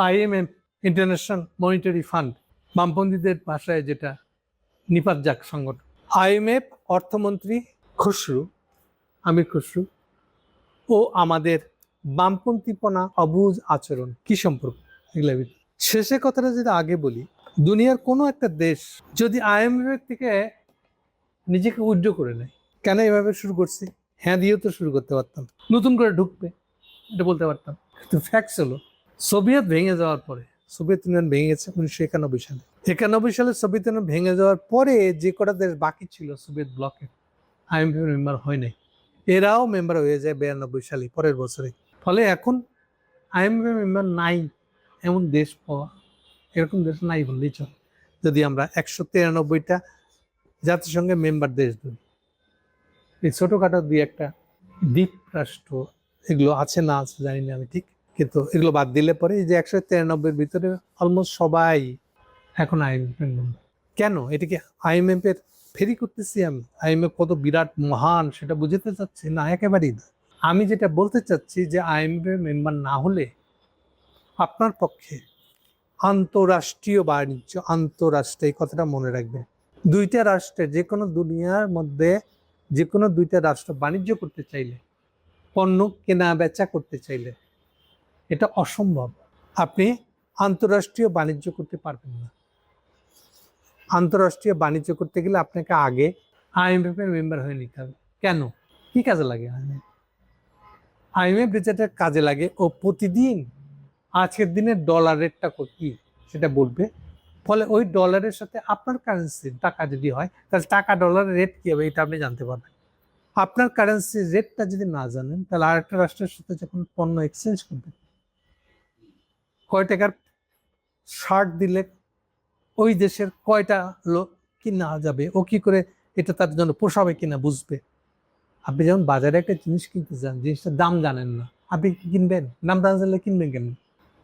IMF, international monetary fund, বামপন্থীদের ভাষায় যেটা নিপাতজাক সংগঠন। আইএমএফ অর্থমন্ত্রী আমির খসরু ও আমাদের বামপন্থীপনা, অবুঝ আচরণ, কি সম্পর্ক এগুলো শেষে কথাটা যদি আগে বলি, দুনিয়ার কোনো একটা দেশ যদি আইএমএফ থেকে নিজেকে উইথড্র করে নেয়, কেন এভাবে শুরু করছে, হ্যাঁ দিয়েও তো শুরু করতে পারতাম, নতুন করে ঢুকবে এটা বলতে পারতাম। কিন্তু ফ্যাক্টস হলো সোভিয়েত ভেঙে যাওয়ার পরে, সোভিয়েত ইউনিয়ন ভেঙে গেছে 1991 সালে। 91 সালে সোভিয়েত ইউনিয়ন ভেঙে যাওয়ার পরে যে কটা দেশ বাকি ছিল সোভিয়েত ব্লকের, আইএমএফ মেম্বার হয় নাই, এরাও মেম্বার হয়ে যায় 92 সালে, পরের বছরে। ফলে এখন আইএমএফ মেম্বার নাই এমন দেশ পাওয়া, এরকম দেশ নাই বললেই চলে। যদি আমরা 193টা জাতিসংঘের মেম্বার দেশ ধরি, এই ছোটখাটো দুই একটা দ্বীপ রাষ্ট্র এগুলো আছে না আছে জানি না আমি ঠিক, কিন্তু এগুলো বাদ দিলে পরে এই যে 193-এর ভিতরে অলমোস্ট সবাই এখন আইএমএফ মেম্বার। কেন এটাকে আইএমএফ এর ফেরি করতেছি আমি? আইএমএফ কত বিরাট মহান সেটা বুঝতে চাচ্ছি না, একেবারেই না। আমি যেটা বলতে চাচ্ছি যে আইএমএফ মেম্বার না হলে আপনার পক্ষে আন্তঃরাষ্ট্রীয় বাণিজ্য, আন্তঃরাষ্ট্রীয় কথাটা মনে রাখবে, দুইটা রাষ্ট্রের যে কোনো দুনিয়ার মধ্যে যে কোনো দুইটা রাষ্ট্র বাণিজ্য করতে চাইলে, পণ্য কেনা বেচা করতে চাইলে এটা অসম্ভব। আপনি আন্তঃরাষ্ট্রীয় বাণিজ্য করতে পারবেন না। আন্তঃরাষ্ট্রীয় বাণিজ্য করতে গেলে আপনাকে আগে আইএমএফ এর মেম্বার হয়ে নিতে হবে। কেন? কি কাজে লাগে আইএমএফ? আইএমএফ যেটা কাজে লাগে, ও প্রতিদিন আজকের দিনে ডলার রেটটা কি সেটা বলবে। ফলে ওই ডলারের সাথে আপনার কারেন্সির টাকা যদি হয়, তাহলে টাকা ডলারের রেট কি হবে এটা আপনি জানতে পারবেন। আপনার কারেন্সির রেটটা যদি না জানেন, তাহলে আরেকটা রাষ্ট্রের সাথে যখন পণ্য এক্সচেঞ্জ করবেন, কয় টাকার শার্ট দিলে ওই দেশের কয়টা লোক কিনা যাবে, ও কি করে এটা তার জন্য পোষাবে কিনা বুঝবে। আপনি যখন বাজারে একটা জিনিস কিনতে যান, জিনিসটার দাম জানেন না, আপনি কিনবেন? দাম না জানলে কিনবেন কেন?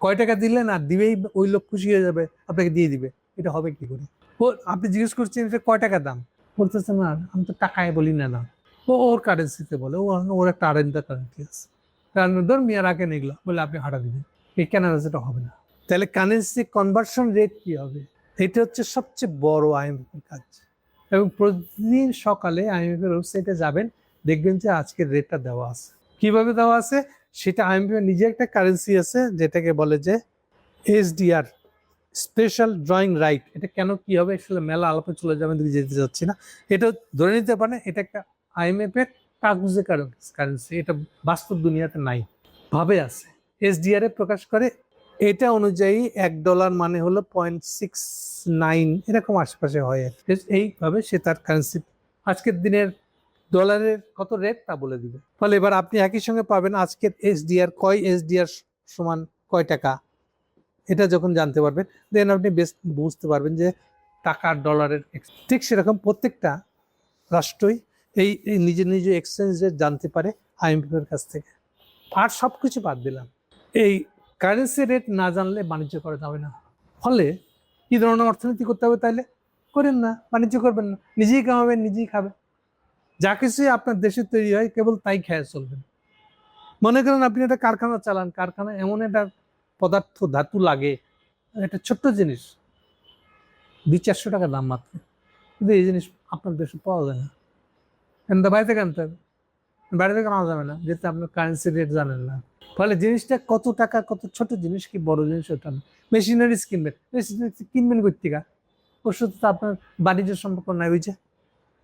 কয় টাকা দিলেন আর দিবেই, ওই লোক খুশি হয়ে যাবে, আপনাকে দিয়ে দিবে, এটা হবে কি করে? ও আপনি জিজ্ঞেস করছেন এটা কয় টাকা দাম, বলতেছে না আমি তো টাকায় বলি না, ও ওর কারেন্সিতে বলে, ওর একটা আরেকটা কারেন্সি আছে, কারণ ধর মিয়া রাখেন এগুলো বলে আপনি হাঁটা দিবেন, এই কেনার সেটা হবে না। তাহলে কারেন্সি কনভার্সন রেট কি হবে? এটা হচ্ছে সবচেয়ে বড় আইএমএফ এর কাজ। এবং প্রতিদিন সকালে আইএমএফ এর ওয়েবসাইটে যাবেন, দেখবেন যে আজকের রেটটা দেওয়া আছে। কিভাবে দেওয়া আছে সেটা, আইএমএফ এর নিজে একটা কারেন্সি আছে যেটাকে বলে যে এসডিআর, স্পেশাল ড্রয়িং রাইট। এটা কেন কি হবে আসলে মেলা আলাপে চলে যাবেন, যেতে যাচ্ছি না। এটা ধরে নিতে পারেন এটা একটা আইএমএফ এর কাগজে কারেন্সি, এটা বাস্তব দুনিয়াতে নাই, ভাবে আছে। এসডিআর এ প্রকাশ করে, এটা অনুযায়ী $1 মানে হলো 0.69 এরকম আশেপাশে হয়। এইভাবে সে তার কারেন্সি আজকের দিনের ডলারের কত রেট তা বলে দিবে। ফলে এবার আপনি একই সঙ্গে পাবেন আজকের এসডিআর, এসডিআর সমান কয় টাকা, এটা যখন জানতে পারবেন দেন আপনি বেশ বুঝতে পারবেন যে টাকা ডলারের। ঠিক সেরকম প্রত্যেকটা রাষ্ট্রই এই নিজের নিজের এক্সচেঞ্জ রেট জানতে পারে আইএমএফ এর কাছ থেকে। আর সব কিছু বাদ দিলাম, এই কারেন্সি রেট না জানলে বাণিজ্য করা যাবে না। ফলে কি ধরনের অর্থনীতি করতে হবে? তাহলে করেন না, বাণিজ্য করবেন না, নিজেই কামাবেন, নিজেই খাবেন, যা কিছুই আপনার দেশে তৈরি হয় কেবল তাই খেয়ে চলবেন। মনে করেন আপনি একটা কারখানা চালান, কারখানা এমন একটা পদার্থ ধাতু লাগে, একটা ছোট্ট জিনিস 200-400 টাকা দাম মাত্র, কিন্তু এই জিনিস আপনার দেশে পাওয়া যায় না, কিন্তু বাইরে থেকে আনতে হবে। বাইরে থেকে আনা যাবে না, যেহেতু আপনার কারেন্সি রেট জানেন না। ফলে জিনিসটা কত টাকা, কত ছোট জিনিস কি বড় জিনিস ওটা না। মেশিনারিজ কিনবেন, মেশিনারিজ কিনবেন কই থেকে? ওর সাথে তো আপনার বাণিজ্যের সম্পর্ক নাই। ওই যে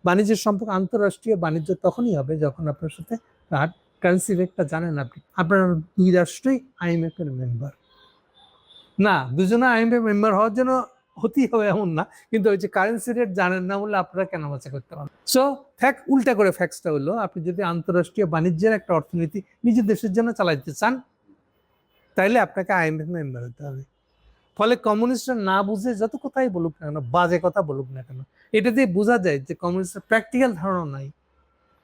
বাণিজ্যের সম্পর্ক, আন্তঃরাষ্ট্রীয় বাণিজ্য তখনই হবে যখন আপনার সাথে তার কারেন্সি রেটটা জানেন আপনি। আপনার দুই রাষ্ট্রই আইএমএফ এর মেম্বার না, দুজনে আইএমএফ মেম্বার হওয়ার জন্য হতেই হবে এমন না, কিন্তু ওই যে কারেন্সি রেট জানেন না বলে আপনারা কেন বাঁচা করতে পারেন। সো উল্টা করে ফ্যাক্টসটা হলো, আপনি যদি আন্তঃরাষ্ট্রীয় বাণিজ্যের একটা অর্থনীতি নিজের দেশের জন্য চালাইতে চান, তাইলে আপনাকে আইএমএফ মেম্বার হতে হবে। ফলে কমিউনিস্টরা না বুঝে যত কথাই বলুক না কেন, বাজে কথা বলুক না কেন, এটা দিয়ে বোঝা যায় যে কমিউনিস্টের প্র্যাকটিক্যাল ধারণা নাই।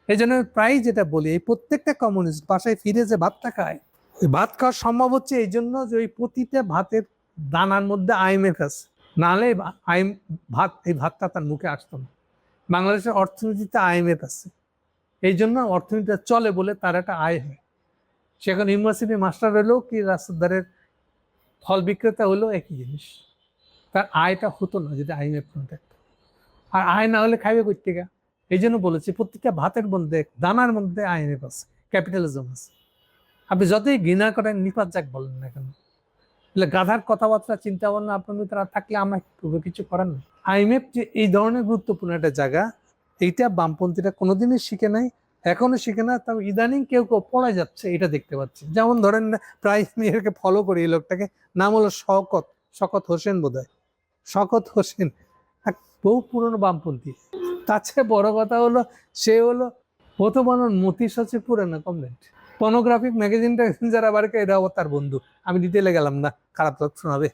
এই জন্য প্রায় যেটা বলি, এই প্রত্যেকটা কমিউনিস্ট বাসায় ফিরে যে ভাতটা খায়, ওই ভাত খাওয়া সম্ভব হচ্ছে এই জন্য যে ওই প্রতিটা ভাতের দানার মধ্যে আইএমএফ আছে, নাহলে এই ভাতটা তার মুখে আসতো না। বাংলাদেশের অর্থনীতিতে আইএমএফ আছে, এই জন্য অর্থনীতিটা চলে বলে তার একটা আয় হয়। সে এখন ইউনিভার্সিটির মাস্টার হলেও কি রাস্তার ধারের ফল বিক্রেতা হলেও একই জিনিস, তার আয়টা হতো না যদি আইএমএফ না থাকতো। আর আয় না হলে খাইবে কই থেকে? এই জন্য বলেছি প্রত্যেকটা ভাতের মধ্যে, দানার মধ্যে আইএমএফ আছে, ক্যাপিটালিজম আছে। আপনি যতই ঘৃণা করেন, নিপাত যাক বলেন না কেন, গাধার কথাবার্তা চিন্তা ভাবনা আপনার ভিতরে থাকলে আমার কিছু করার নেই। আইএমএফ যে এই ধরনের গুরুত্বপূর্ণ একটা জায়গা, এইটা বামপন্থীরা কোনোদিনই শিখে নাই, এখনো শিখে না। তবে ইদানিং কেউ কেউ পড়ে যাচ্ছে, এটা দেখতে পাচ্ছি। যেমন ধরেন প্রায় মেয়েরকে ফলো করি, এই লোকটাকে, নাম হলো শওকত, শওকত হোসেন বোধ হয়, শওকত হোসেন, এক বহু পুরনো বামপন্থী। তার চেয়ে বড় কথা হলো, সে হলো প্রথম মতি সচিবপুরে না কমরেড, পর্নোগ্রাফিক ম্যাগাজিনটা যারা বাড়িতে, এরা তার বন্ধু। আমি ডিটেলে গেলাম না, খারাপ লোক শোনাবে।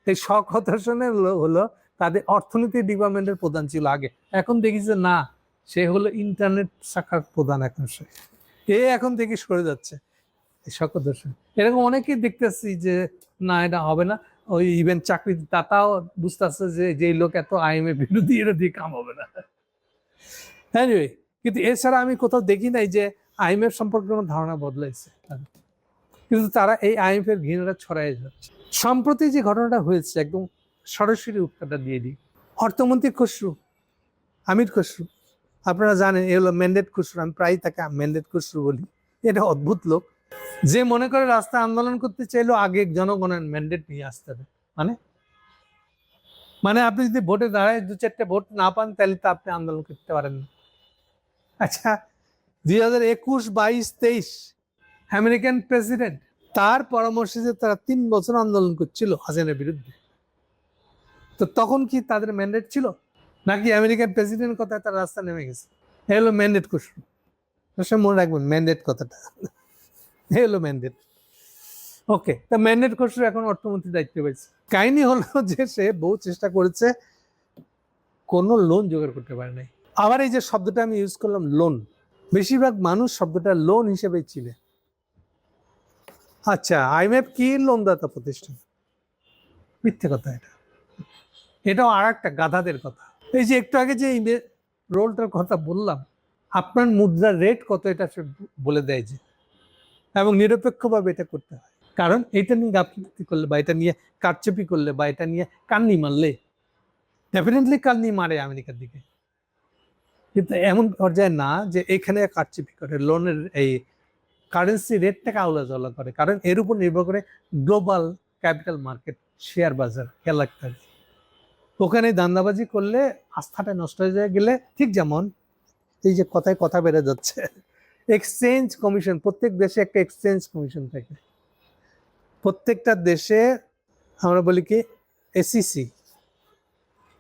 এই শওকত হোসেনের হলো তাদের অর্থনীতি ডিপার্টমেন্টের প্রধান ছিল আগে, এখন দেখি যে না, সে হলো ইন্টারনেট শাখার প্রধান। এখন সে এখন দেখি সরে যাচ্ছে এই শওকত হোসেন। এরকম অনেকেই দেখতেছি যে না, এটা হবে না। ওই ইভেন চাকরি দাতাও বুঝতে আসছে যে যেই লোক এত আইএমএফ বিরোধী, এটা দিয়ে কাম হবে না। এনিওয়ে, কিন্তু এছাড়া আমি কোথাও দেখি নাই যে আইএমএফ সম্পর্কে কোনো ধারণা বদলাইছে, কিন্তু তারা এই আইএমএফ এর ঘৃণাটা ছড়াই যাচ্ছে। সম্প্রতি যে ঘটনাটা হয়েছে, একদম সরাসরি উত্তরটা দিয়ে দিই। অর্থমন্ত্রী খসরু, আমির খসরু, আপনারা জানেন এ হলো ম্যান্ডেট খসরু, আমি প্রায় তাকে ম্যান্ডেট খসরু বলি। এটা অদ্ভুত লোক, যে মনে করে রাস্তায় আন্দোলন করতে চাইলেও আগে জনগণের ম্যান্ডেট নিয়ে আসতে হবে। মানে আপনি যদি ভোটে দাঁড়ায় 2-4টে ভোট না পান, তাহলে তো আপনি আন্দোলন করতে পারেন না। আচ্ছা, 2021, 22, 23 আমেরিকান প্রেসিডেন্ট, তার পরামর্শে যে তারা 3 বছর আন্দোলন করছিল হাসিনার বিরুদ্ধে, তো তখন কি তাদের ম্যান্ডেট ছিল? নাকি আমেরিকান প্রেসিডেন্ট কথায় তারা রাস্তা নেমে গেছে? এ হলো ম্যান্ডেট খসরু, মনে রাখবেন ম্যান্ডেট কথাটা, এ হলো ম্যান্ডেট। ওকে, তা ম্যান্ডেট খসরু এখন অর্থমন্ত্রীর দায়িত্ব পেয়েছে। কাহিনী হলো যে সে বহু চেষ্টা করেছে, কোনো লোন জোগাড় করতে পারে নাই। আবার এই যে শব্দটা আমি ইউজ করলাম, লোন, বেশিরভাগ মানুষ শব্দটা লোন হিসেবে চিনে। আচ্ছা, আইএমএফ কি লোনদাতা প্রতিষ্ঠান? মিথ্যে কথা এটা, এটাও আর একটা গাধাদের কথা। এই যে একটু আগে যে রোলটার কথা বললাম, আপনার মুদ্রার রেট কত এটা সে বলে দেয় যে, এবং নিরপেক্ষভাবে এটা করতে হয়। কারণ এটা নিয়ে গাফিলতি করলে, বা এটা নিয়ে কারচুপি করলে, বা এটা নিয়ে কান্নি মারলে, ডেফিনেটলি কান্নি মারে আমেরিকার দিকে, কিন্তু এমন পর্যায়ে না যে এখানে কারচুপি করে, লোনের এই কারেন্সি রেটটাকে আওলা করে। কারণ এর উপর নির্ভর করে গ্লোবাল ক্যাপিটাল মার্কেট, শেয়ার বাজার, খেয়াল রাখতে হবে। ওখানে দান্দাবাজি করলে আস্থাটা নষ্ট হয়ে যায় গেলে, ঠিক যেমন এই যে কথায় কথা বেড়ে যাচ্ছে, এক্সচেঞ্জ কমিশন, প্রত্যেক দেশে একটা এক্সচেঞ্জ কমিশন থাকে। প্রত্যেকটা দেশে আমরা বলি কি SEC,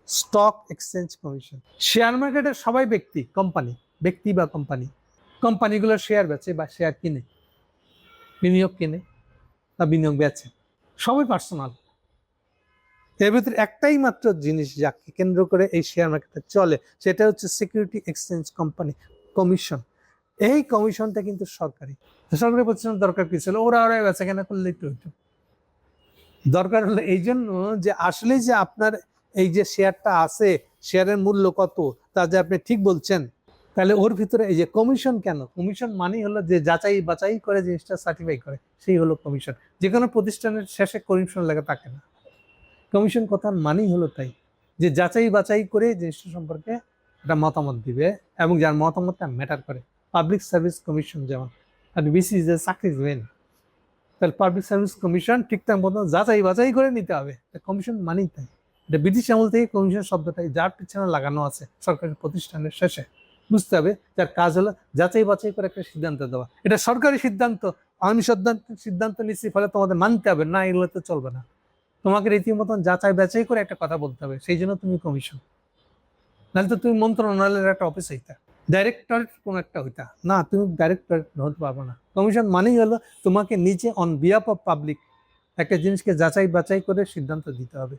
stock exchange commission. Share মার্কেটের সবাই ব্যক্তি, কোম্পানি, ব্যক্তি বা কোম্পানি, কোম্পানিগুলো শেয়ার বেচে বা শেয়ার কিনে, বিনিয়োগ কিনে বা বিনিয়োগ বেচে, সবাই পার্সোনাল। এর ভিতরে একটাই মাত্র জিনিস যাকে কেন্দ্র করে এই শেয়ার মার্কেটটা চলে, সেটা হচ্ছে সিকিউরিটি এক্সচেঞ্জ কোম্পানি কমিশন। এই কমিশনটা কিন্তু সরকারি প্রতিষ্ঠান। দরকার কি ছিল? ওরা বেচা কেনা করলে একটু দরকার হলো এই জন্য যে আসলে যে আপনার এই যে শেয়ারটা আছে, শেয়ারের মূল্য কত, তা যে আপনি ঠিক বলছেন, তাহলে ওর ভিতরে এই যে কমিশন কেন? কমিশন মানেই হলো যে যাচাই বাছাই করে জিনিসটা সার্টিফাই করে, সেই হলো কমিশন। যে কোনো প্রতিষ্ঠানের শেষে কমিশন লেখা থাকে না। কমিশন কথার মানেই হলো তাই, যে যাচাই বাছাই করে জিনিসটা সম্পর্কে একটা মতামত দিবে, এবং যার মতামতটা ম্যাটার করে। পাবলিক সার্ভিস কমিশন যেমন, আর বিসি যে চাকরি দেবেন, তাহলে পাবলিক সার্ভিস কমিশন ঠিকঠাক মতো যাচাই বাছাই করে নিতে হবে। কমিশন মানেই তাই। এটা ব্রিটিশ আমল থেকে কমিশন শব্দটাই যার পিছনে লাগানো আছে সরকারি প্রতিষ্ঠানের শেষে, বুঝতে হবে যার কাজ হলো যাচাই বাছাই করে একটা সিদ্ধান্ত দেওয়া। এটা সরকারি সিদ্ধান্ত, আমি সিদ্ধান্ত নিচ্ছি, ফলে তোমাদের মানতে হবে না, এগুলো তো চলবে না। তোমাকে রীতিমতন যাচাই বাছাই করে একটা কথা বলতে হবে, সেই জন্য তুমি কমিশন। নাহলে তো তুমি মন্ত্রণালয়ের একটা অফিস হইতা, ডাইরেক্টরেট কোন একটা হইতা না, তুমি ডাইরেক্টরেট হতে পারবে না। কমিশন মানেই হলো তোমাকে নিচে অন বিহাফ অফ পাবলিক একটা জিনিসকে যাচাই বাছাই করে সিদ্ধান্ত দিতে হবে,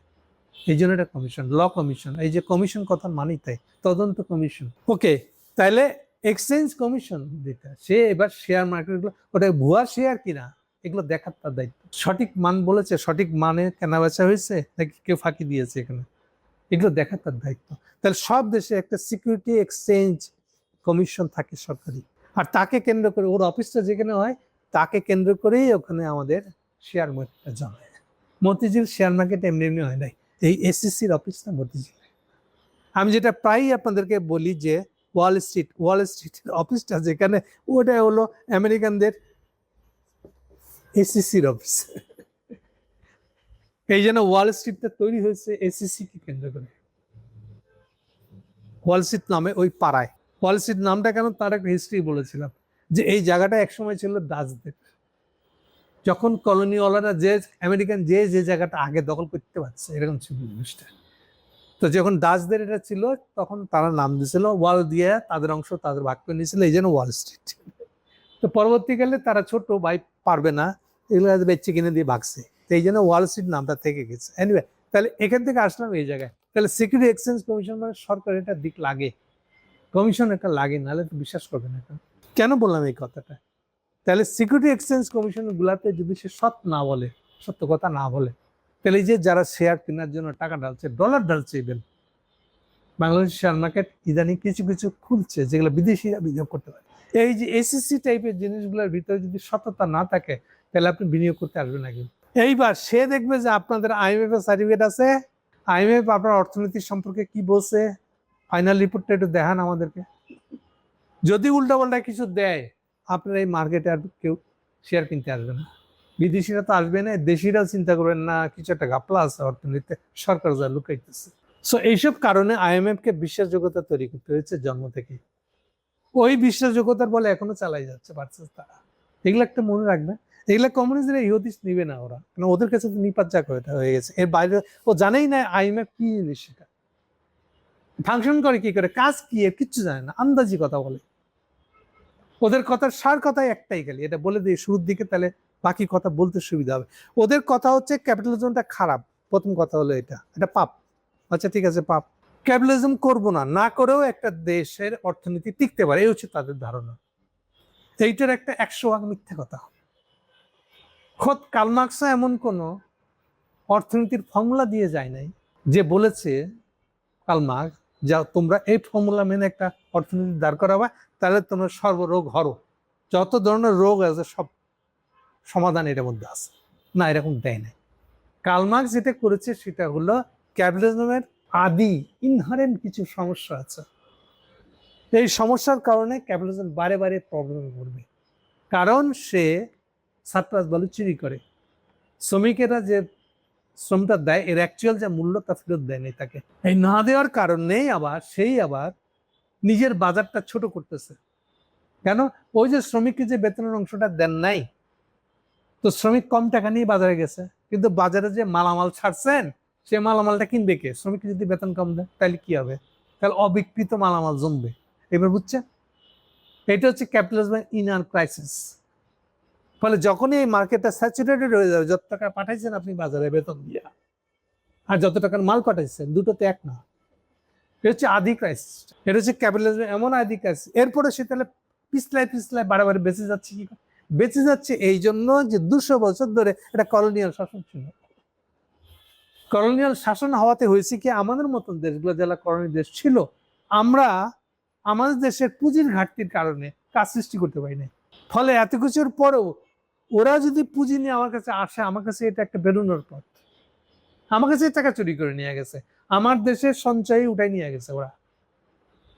এই জন্য এটা কমিশন, ল কমিশন। এই যে কমিশন কথা মানেই তাই, তদন্ত কমিশন। ওকে, তাইলে এক্সচেঞ্জ কমিশন যেটা, সে এবার শেয়ার মার্কেটগুলো, ওটা ভুয়া শেয়ার কিনা এগুলো দেখার তার দায়িত্ব। সঠিক মান বলেছে, সঠিক মানে কেনা বেচা হয়েছে নাকি কেউ ফাঁকি দিয়েছে, এখানে এগুলো দেখার তার দায়িত্ব। তাহলে সব দেশে একটা সিকিউরিটি এক্সচেঞ্জ কমিশন থাকে সরকারি, আর তাকে কেন্দ্র করে ওর অফিসটা যেখানে হয়, তাকে কেন্দ্র করেই ওখানে আমাদের শেয়ার মার্কেটটা জমে। মতিঝিল শেয়ার মার্কেট এমনি এমনি হয় নাই, এই এসএসসির অফিসটা মতিঝিল। আমি যেটা প্রায়ই আপনাদেরকে বলি যে ওয়াল স্ট্রিটের অফিসটা যেখানে, ওটা হলো আমেরিকানদের এসএসসির অফিস। এই জন্য ওয়াল স্ট্রিটটা তৈরি হয়েছে এসএসসি কে কেন্দ্র করে। ওয়াল স্ট্রিট নামে ওই পাড়ায়, ওয়াল স্ট্রিট নামটা কেন তার একটা হিস্ট্রি বলেছিলাম, যে এই জায়গাটা একসময় ছিল ডাচদের। যখন কলোনিওয়ালারা যে আমেরিকান যে যে জায়গাটা আগে দখল করতে পারছে, এরকম ছিল জিনিসটা। তো যখন ডাচদের এটা ছিল, তখন তারা নাম দিয়েছিল, ওয়াল দিয়ে তাদের অংশ তাদের ভাগ করে নিয়েছিল, এই জন্য ওয়াল স্ট্রিট। তো পরবর্তীকালে তারা ছোট ভাই পারবে না, এগুলো বেচে কিনে দিয়ে ভাগছে, তো এই জন্য ওয়াল স্ট্রিট নামটা থেকে গেছে। এনিওয়ে, তাহলে এখান থেকে আসলাম এই জায়গায়। তাহলে সিকিউরিটি এক্সচেঞ্জ কমিশন মানে সরকার এটা দিক লাগে, কমিশন এটা লাগে, নাহলে তো বিশ্বাস করবে না। কেন বললাম এই কথাটা? তাহলে সিকিউরিটি এক্সচেঞ্জ কমিশন গুলাতে যদি সে সত্য কথা না বলে, তাহলে এই যে যারা শেয়ার কেনার জন্য টাকা ঢালছে, ডলার ঢালছে, ইভেন বাংলাদেশ শেয়ার মার্কেট ইদানিং কিছু কিছু খুলছে যেগুলো বিদেশিরা বিনিয়োগ করতে পারে। এই যে এসএসসি টাইপের জিনিসগুলোর ভিতরে যদি সততা না থাকে, তাহলে আপনি বিনিয়োগ করতে আসবেন না। কিন্তু এইবার সে দেখবে যে আপনাদের আইএমএফ এর সার্টিফিকেট আছে, আইএমএফ আপনার অর্থনীতি সম্পর্কে কি বলছে, ফাইনাল রিপোর্টটা একটু দেখান আমাদেরকে। যদি উল্টাপাল্টা কিছু দেয়, আপনার এই মার্কেটে আর কেউ শেয়ার কিনতে আসবে না। বিদেশিরা তো আসবে না, দেশিরাও চিন্তা করবেন না কিছু একটা ঘাপলা আছে অর্থনীতিতে, সরকার যা লুকাইতেছে। সো এইসব কারণে আইএমএফ কে বিশ্বাসযোগ্যতা তৈরি করতে হয়েছে জন্ম থেকে। ওই বিশ্বাসযোগ্যতার বলে এখনো চালাই যাচ্ছে পারছে তারা। এগুলো একটা মনে রাখবে, এগুলা কমিউনিস্টরা ইহুদিস নিবে না ওরা, কারণ ওদের কাছে তো নিপাত হয়ে গেছে। এর বাইরে ও জানেই না আইএমএফ কি জিনিস, সেটা ফাংশন করে কি করে, কাজ কি, এর কিচ্ছু জানে না, আন্দাজি কথা বলে। ওদের কথার সার কথাই একটাই, খালি এটা বলে দিই শুরুর দিকে, তাহলে বাকি কথা বলতে সুবিধা হবে। ওদের কথা হচ্ছে ক্যাপিটালিজমটা খারাপ, প্রথম কথা হলো এটা পাপ। আচ্ছা ঠিক আছে, পাপ, ক্যাপিটালিজম করবো না, না করেও একটা দেশের অর্থনীতি টিকতে পারে, এই হচ্ছে তাদের ধারণা। এইটার একটা 100% মিথ্যা কথা। খোদ কার্ল মার্কসও এমন কোন অর্থনীতির ফর্মুলা দিয়ে যায় নাই যে বলেছে কার্ল মার্কস, যা তোমরা এই ফর্মুলা মেনে একটা অর্থনীতি দাঁড় করাবা, তাহলে তোমরা সর্বরোগ হরো, যত ধরনের রোগ আছে সব সমাধান এটার মধ্যে আছে। না, এরকম দেয় নাই। কার্ল মার্কস যেটা করেছে সেটা হলো ক্যাপিটালিজমের আদি ইনহারেন্ট কিছু সমস্যা আছে, এই সমস্যার কারণে ক্যাপিটালিজম বারে বারে প্রবলেমে পড়বে। কারণ সে সারপ্লাস ভ্যালু চুরি করে, শ্রমিকেরা যে শ্রমটা দেয় এর অ্যাকচুয়াল যে মূল্য তা ফেরত দেয় নাই তাকে। এই না দেওয়ার কারণেই আবার নিজের বাজারটা ছোট করতেছে। কেন? ওই যে শ্রমিককে যে বেতনের অংশটা দেন নাই, তো শ্রমিক কম টাকা নিয়ে বাজারে গেছে, কিন্তু বাজারে যে মালামাল ছাড়ছেন, সে মালামালটা কিনবে কে? শ্রমিককে যদি বেতন কম দেয়, তাহলে কি হবে? তাহলে অবিকৃত মালামাল জমবে। এবার বুঝছেন? এটা হচ্ছে ক্যাপিটালিজমের ইনার ক্রাইসিস। ফলে যখনই এই মার্কেটটা স্যাচুরেটেড হয়ে যাবে, যত টাকা পাঠাইছেন আপনি বাজারে বেতন দিয়ে, আর যত টাকার মাল পাঠাইছেন, দুটো তো এক না। এটা হচ্ছে আদি ক্রাইসিস, এটা হচ্ছে ক্যাপিটালিজমের এমন আদি ক্রাইসিস। এরপরে সে তাহলে পিছলায় বারে বেঁচে যাচ্ছে। কি বেঁচে যাচ্ছে? এই জন্য যে 200 বছর ধরে এটা কলোনিয়াল শাসন ছিল। কলোনিয়াল শাসন হওয়াতে হয়েছে কি, আমাদের মতন দেশগুলো যারা কলোনি দেশ ছিল, আমরা আমাদের দেশের পুঁজির ঘাটতির কারণে কাজ সৃষ্টি করতে পারি না। ফলে এত কিছুর পরেও ওরা যদি পুঁজি নিয়ে আমার কাছে আসে, আমার কাছে এটা একটা বেরোনোর পথ। আমার কাছে টাকা চুরি করে নিয়ে গেছে, আমার দেশের সঞ্চয় উঠাই নিয়ে গেছে ওরা।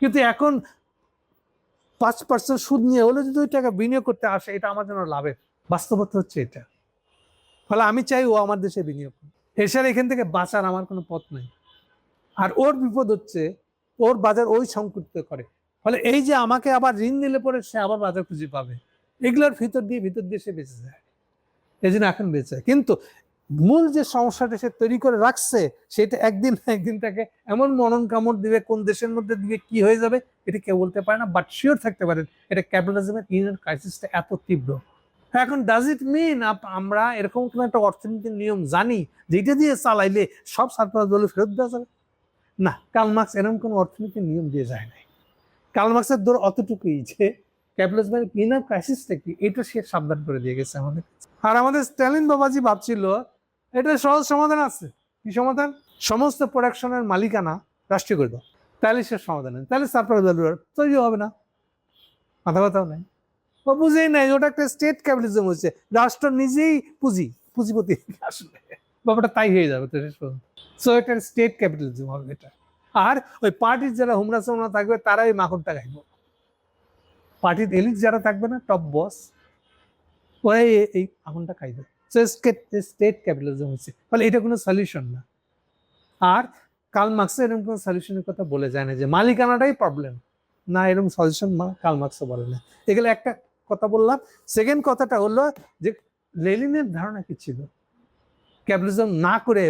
কিন্তু এখন 5% সুদ নিয়ে হলে যদি ওই টাকা বিনিয়োগ করতে আসে, এটা আমার জন্য লাভের। বাস্তবতা হচ্ছে এটা। ফলে আমি চাই ও আমার দেশে বিনিয়োগ করে। এছাড়া এখান থেকে বাঁচার আমার কোনো পথ নাই। আর ওর বিপদ হচ্ছে, ওর বাজার ওই সংকুচিত করে। ফলে এই যে আমাকে আবার ঋণ নিলে পরে সে আবার বাজার খুঁজে পাবে, এগুলোর ভিতর দিয়ে সে বেঁচে যায়। এই জন্য এখন বেঁচে যায়। কিন্তু মূল যে সমস্যাটা সে তৈরি করে রাখছে, সেটা একদিন না একদিন তাকে এমন মনন কামড় দিবে, কোন দেশের মধ্যে দিবে, কি হয়ে যাবে এটা কেউ বলতে পারে না। বাট শিওর থাকতে পারেন, এটা ক্যাপিটালিজমের ইনার ক্রাইসিসটা এত তীব্র। এখন ডাজ ইট মিন আমরা এরকম কোন একটা অর্থনীতির নিয়ম জানি যেটা দিয়ে চালাইলে সব সারপ্লাস ভ্যালু ফেরত দেওয়া যাবে? না, কার্ল মার্কস এরকম কোন অর্থনীতির নিয়ম দিয়ে যায় নাই। কার্ল মার্কসের দৌড় অতটুকুই যে ক্যাপিটালিজমের ইনার ক্রাইসিসটা কি, এটা সে সাবধান করে দিয়ে গেছে আমাদের। আর আমাদের স্ট্যালিন বাবাজি ভাবছিল এটা সহজ সমাধান আছে। কি সমাধান? সমস্ত প্রোডাকশনের মালিকানা রাষ্ট্রীয় করে দাও, তাহলে সে সমাধান নেই, তাহলে সারপ্লাস ভ্যালু তৈরি হবে না। মাথা কথাও নাই, ও বুঝেই নাই ওটা একটা স্টেট ক্যাপিটালিজম হচ্ছে, রাষ্ট্র নিজেই পুঁজিপতি আসলে। ব্যাপারটা তাই হয়ে যাবে তো শেষ পর্যন্ত। সো এটা স্টেট ক্যাপিটালিজম হবে এটা। আর ওই পার্টির যারা হুমরা সুমরা থাকবে তারা ওই মাখনটা খাইব। পার্টির এলিট যারা থাকবে না, টপ বস, ওরাই এই মাখনটা খাইবে। সো স্টেট ক্যাপিটালিজম হচ্ছে, ফলে এটা কোনো সলিউশন না। আর কার্ল মার্কস এরকম কোনো সলিউশনের কথা বলে যায় না যে মালিকানাটাই প্রবলেম, না এরকম সলিউশন কার্ল মার্কসও বলে না। এগুলো একটা কথা বললাম। সেকেন্ড কথাটা হলো যে লেনিনের ধারণা কি ছিল, ক্যাপিটালিজম না করে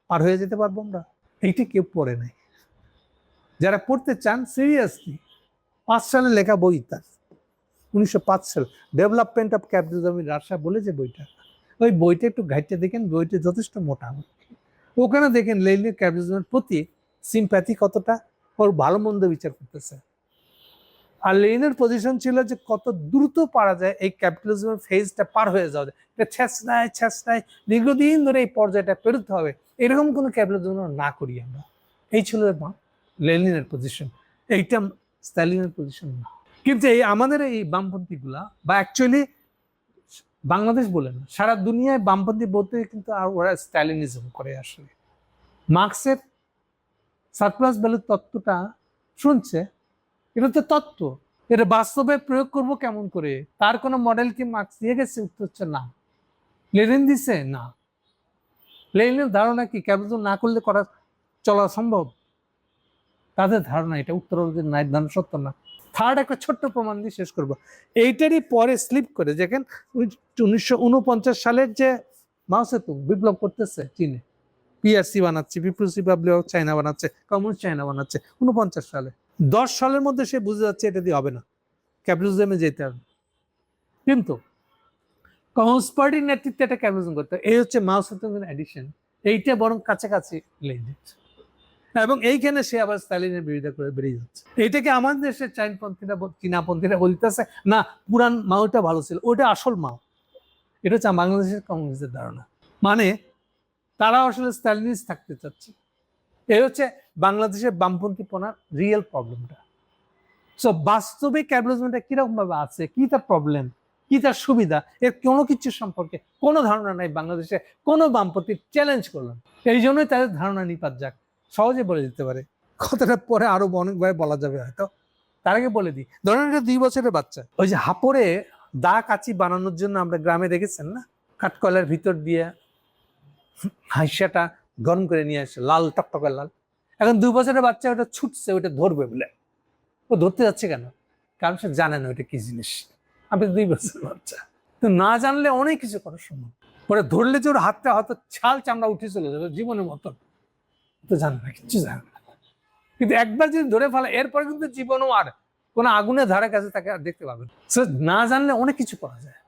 পার হয়ে যেতে পারবো আমরা, এইটি কেউ পড়ে নাই। যারা পড়তে চান সিরিয়াসলি, 5 সালে লেখা বই তার, 1905 সাল, development of capitalism in Russia বলে যে বইটা, ওই বইটা একটু ঘাইটে দেখেন, বইটা যথেষ্ট মোটা। ওখানে দেখেন লেনিনের ক্যাপিটালিজমের প্রতি সিম্প্যাথি কতটা, ওর ভালো মন্দ বিচার করতেছে। আর লেনিনের পজিশন ছিল যে কত দ্রুত পারা যায় এই ক্যাপিটালিজমের ফেজটা পার হয়ে যাওয়া যায়, এটা ছেঁচড়ায় দীর্ঘদিন ধরে এই পর্যায়টা পেরোতে হবে, এরকম কোনো ক্যাপিটালিজম না করি আমরা। এই ছিল লেনিনের পজিশন, এইটা স্ট্যালিনের পজিশন না। কিন্তু এই আমাদের এই বামপন্থীগুলা, বা অ্যাকচুয়ালি বাংলাদেশ বলে না, সারা দুনিয়ায় বামপন্থী বলতে কিন্তু আর ওরা স্ট্যালিনিজম করে। আসলে মার্কসের সারপ্লাস ভ্যালুর তত্ত্বটা শুনছে, এটা তো তত্ত্ব, এটা বাস্তবে প্রয়োগ করব কেমন করে, তার কোনো মডেল কি মার্কস দিয়ে গেছে? উত্তর হচ্ছে না। লেনিন দিছে না। লেনিনের ধারণা কি ক্যাপিটালিজম না করলে চলা সম্ভব? তাদের ধারণা এটা, উত্তর নাই, ধারণা সত্য না। থার্ড একটা ছোট্ট প্রমাণ দিয়ে শেষ করবো। এইটারই পরে স্লিপ করে দেখেন 1949 সালের যে মাও সেতুং বিপ্লব করতেছে চীনে, পিআরসি বানাচ্ছে, পিপুলস রিপাবলিক অফ চায়না বানাচ্ছে, কমিউনিস্ট চায়না বানাচ্ছে 49 সালে। 10 সালের মধ্যে সে বুঝে যাচ্ছে এটা দিয়ে হবে না, ক্যাপিটালিজমে যেতে হবে। কিন্তু কমিউনিস্ট পার্টির নেতৃত্বে একটা ক্যাপিটালিজম করতে হবে, এই হচ্ছে মাও সেতুং এর এডিশন। এইটা বরং কাছাকাছি লেগে যাচ্ছে, এবং এইখানে সে আবার স্ট্যালিনের বিরোধিতা করে বেরিয়ে যাচ্ছে। এইটাকে আমাদের দেশের চীনাপন্থীরা বলতেছে না, পুরান মাওটা ভালো ছিল, ওটা আসল মাও। এটা হচ্ছে বাংলাদেশের কমিউনিস্টদের ধারণা, মানে তারা আসলে স্ট্যালিনিস্ট থাকতে চাচ্ছে। এই হচ্ছে বাংলাদেশের বামপন্থীপনার রিয়েল প্রবলেমটা। সো বাস্তবিক ক্যাপিটালিজমটা কিরকম ভাবে আছে, কি তার প্রবলেম, কি তার সুবিধা, এর কোনো কিছু সম্পর্কে কোনো ধারণা নাই বাংলাদেশে কোনো বামপন্থী। চ্যালেঞ্জ করলাম, এই জন্যই তাদের ধারণা নিপাত যাক, সহজে বলে দিতে পারে। কথাটা পরে আরো অনেকভাবে বলা যাবে হয়তো, তার আগে বলে দিই। ধরেন একটা 2 বছরের বাচ্চা, ওই যে হাপড়ে দা কাচি বানানোর জন্য আমরা গ্রামে দেখেছেন না, কাঠকয়লার ভিতর দিয়ে হাঁসিয়াটা গরম করে নিয়ে আসে, লাল টকটকে লাল। এখন 2 বছরের বাচ্চা ওটা ছুটছে, ওটা ধরবে বলে। ও ধরতে যাচ্ছে কেন? কারণ সে জানে না ওইটা কি জিনিস। আপনি 2 বছরের বাচ্চা, তো না জানলে অনেক কিছু করা সম্ভব। পরে ধরলে যে ওর হাতটা হয়তো ছাল চামড়া উঠে চলে যাবে জীবনের মতন, তো জানে না, কিচ্ছু জানে না। কিন্তু একবার যদি ধরে ফেলে, এরপরে কিন্তু জীবনও আর কোনো আগুনের ধারে কাছে তাকে আর দেখতে পাবেন। না জানলে অনেক কিছু করা যায়,